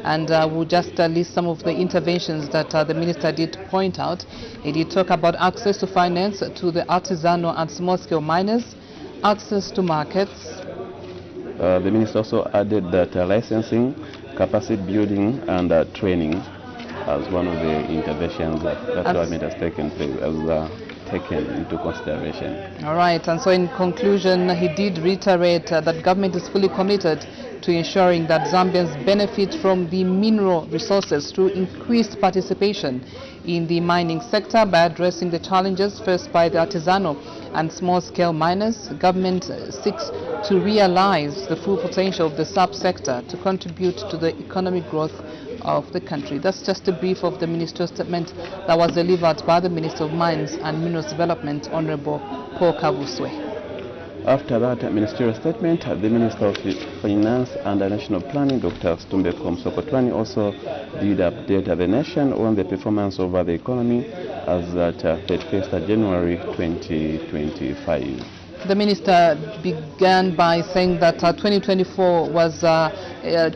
And we'll just list some of the interventions that the minister did point out. He did talk about access to finance to the artisanal and small-scale miners, access to markets. The minister also added that licensing, capacity building and training as one of the interventions that government has taken into consideration. All right, and so in conclusion, he did reiterate that government is fully committed to ensuring that Zambians benefit from the mineral resources through increased participation in the mining sector by addressing the challenges faced by the artisanal and small-scale miners. Government seeks to realize the full potential of the subsector to contribute to the economic growth of the country. That's just a brief of the ministerial statement that was delivered by the Minister of Mines and Minerals Development, Honorable Paul Kavuswe. After that ministerial statement, the Minister of Finance and National Planning, Dr. Stumbeko Msokotwani, also did update the nation on the performance of the economy as at 31st January 2025. The minister began by saying that 2024 was a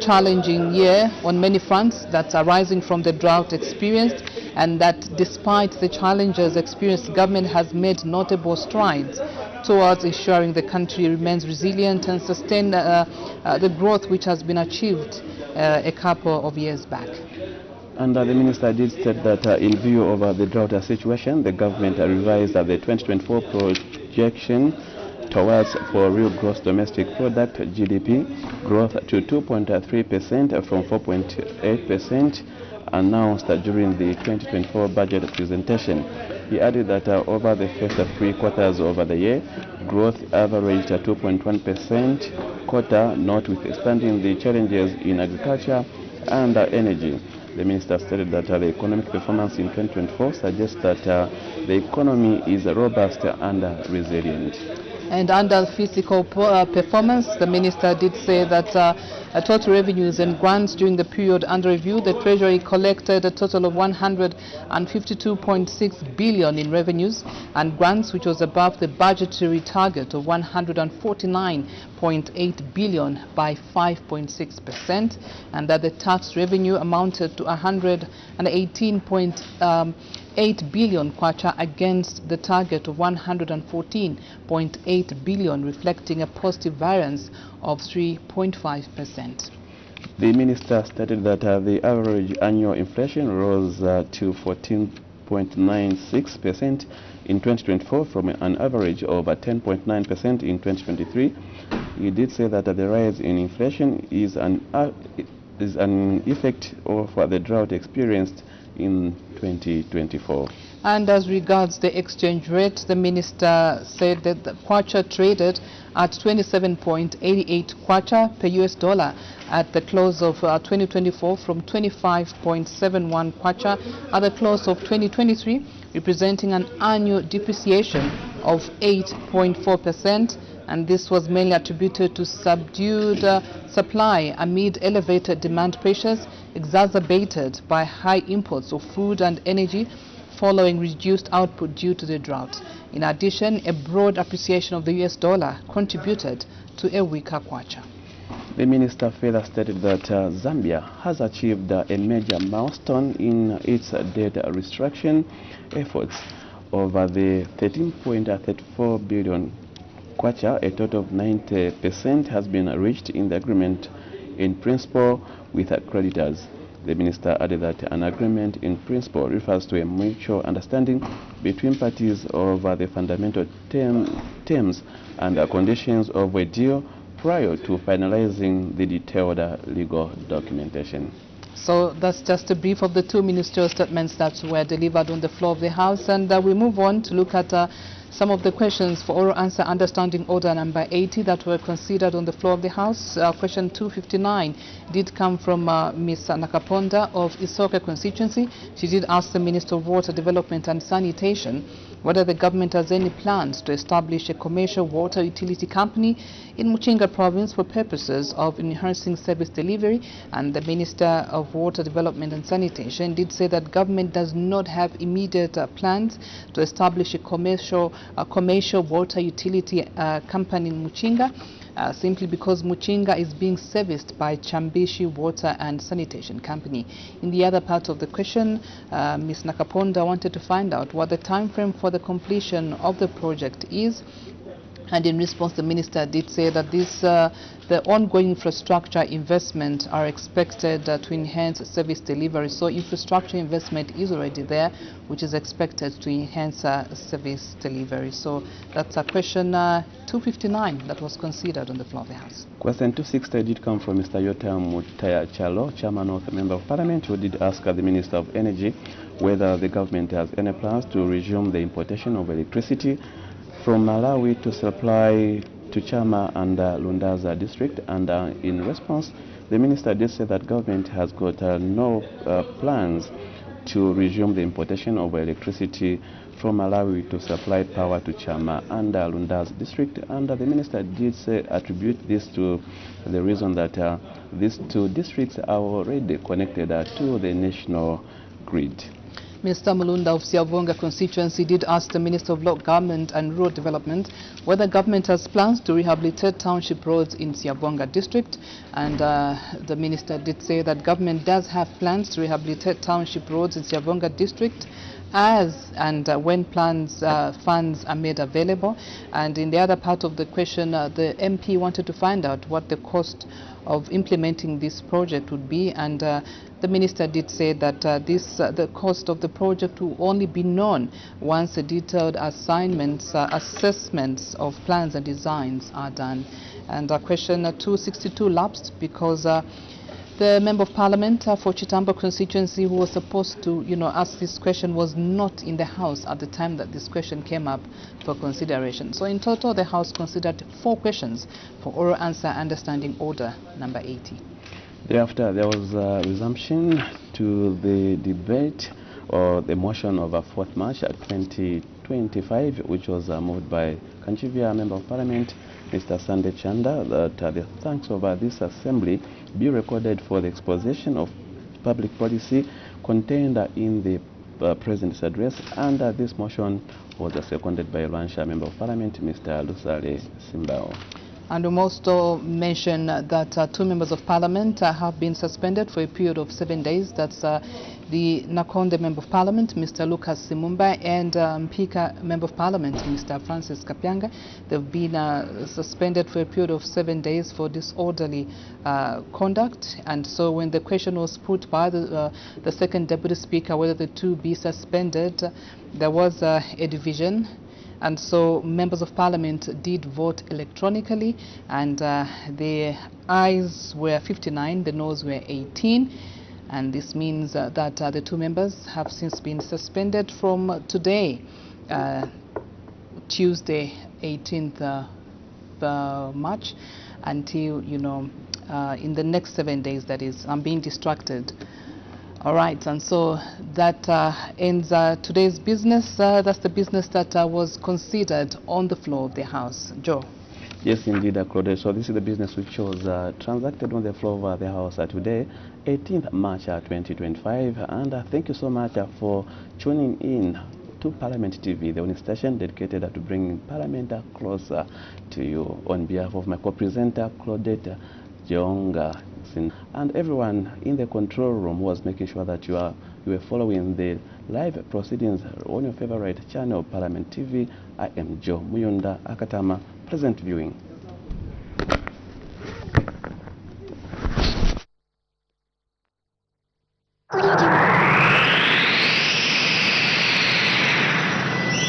challenging year on many fronts that's arising from the drought experienced, and that despite the challenges experienced, government has made notable strides towards ensuring the country remains resilient and sustain the growth which has been achieved a couple of years back. And the minister did state that in view of the drought situation, the government revised the 2024 projection towards for real gross domestic product (GDP) growth to 2.3% from 4.8% announced during the 2024 budget presentation. He added that over the first 3 quarters of the year, growth averaged 2.1% quarter, notwithstanding the challenges in agriculture and energy. The minister stated that the economic performance in 2024 suggests that the economy is robust and resilient. And under physical performance, the minister did say that total revenues and grants during the period under review, the Treasury collected a total of 152.6 billion in revenues and grants, which was above the budgetary target of 149.8 billion by 5.6%, and that the tax revenue amounted to 118.8 billion kwacha against the target of 114.8 billion, reflecting a positive variance of 3.5%. The minister stated that the average annual inflation rose to 14.96% in 2024 from an average of 10.9% in 2023. He did say that the rise in inflation is an effect of the drought experienced in 2024. And as regards the exchange rate, the minister said that the kwacha traded at 27.88 kwacha per US dollar at the close of 2024 from 25.71 kwacha at the close of 2023, representing an annual depreciation of 8.4%. And this was mainly attributed to subdued supply amid elevated demand pressures exacerbated by high imports of food and energy following reduced output due to the drought. In addition, a broad appreciation of the US dollar contributed to a weaker kwacha. The minister further stated that Zambia has achieved a major milestone in its debt restructuring efforts. Over the 13.34 billion kwacha, a total of 90% has been reached in the agreement in principle with creditors. The minister added that an agreement in principle refers to a mutual understanding between parties over the fundamental terms and the conditions of a deal prior to finalizing the detailed legal documentation. So that's just a brief of the two ministerial statements that were delivered on the floor of the House, and we move on to look at some of the questions for oral answer understanding order number 80 that were considered on the floor of the House. Question 259 did come from Ms. Nakaponda of Isoka constituency. She did ask the Minister of Water Development and Sanitation whether the government has any plans to establish a commercial water utility company in Muchinga province for purposes of enhancing service delivery. And the Minister of Water Development and Sanitation did say that government does not have immediate plans to establish a commercial water utility company in Muchinga, simply because Muchinga is being serviced by Chambishi Water and Sanitation Company. In the other part of the question, Ms. Nakaponda wanted to find out what the time frame for the completion of the project is. And in response, the minister did say that the ongoing infrastructure investment are expected to enhance service delivery. So infrastructure investment is already there, which is expected to enhance service delivery. So that's question 259 that was considered on the floor of the House. Question 260 did come from Mr. Yota Mutaya Chalo, Chairman of the Member of Parliament, who did ask the Minister of Energy whether the government has any plans to resume the importation of electricity from Malawi to supply to Chama and Lundaza district. And in response, the minister did say that government has got no plans to resume the importation of electricity from Malawi to supply power to Chama and Lundaza district. And the minister did attribute this to the reason that these two districts are already connected to the national grid. Mr. Mulunda of Siavonga constituency did ask the Minister of Local Government and Rural Development whether government has plans to rehabilitate township roads in Siavonga district. And the minister did say that government does have plans to rehabilitate township roads in Siavonga district as and when funds are made available. And in the other part of the question, the MP wanted to find out what the cost of implementing this project would be, and the minister did say that the cost of the project will only be known once the detailed assessments of plans and designs are done. And question 262 lapsed because the Member of Parliament for Chitambo constituency, who was supposed to ask this question, was not in the House at the time that this question came up for consideration. So in total, the House considered 4 questions for oral answer understanding order number 80. Thereafter, there was a resumption to the debate or the motion of 4th March 2023 25, which was moved by Kanchivya, Member of Parliament, Mr. Sande Chanda, that the thanks of this assembly be recorded for the exposition of public policy contained in the President's address, and this motion was seconded by Lansha, Member of Parliament, Mr. Lusale Simbao. And we also mention that 2 members of Parliament have been suspended for a period of 7 days. That's the Nakonde Member of Parliament, Mr. Lucas Simumba, and Mpika Member of Parliament, Mr. Francis Kapyanga. They've been suspended for a period of 7 days for disorderly conduct. And so when the question was put by the second Deputy Speaker whether the two be suspended, there was a division. And so members of Parliament did vote electronically, and the ayes were 59, the noes were 18. And this means that the 2 members have since been suspended from today, Tuesday, 18th March, until, in the next 7 days, that is. I'm being distracted. All right, and so that ends today's business. That's the business that was considered on the floor of the House. Joe. Yes, indeed, Claude. So this is the business which was transacted on the floor of the House today, 18th March 2025. And thank you so much for tuning in to Parliament TV, the only station dedicated to bringing Parliament closer to you. On behalf of my co-presenter, Claudette Jonga, and everyone in the control room was making sure that you were following the live proceedings on your favorite channel, Parliament TV. I am Joe Muyunda Akatama, present viewing.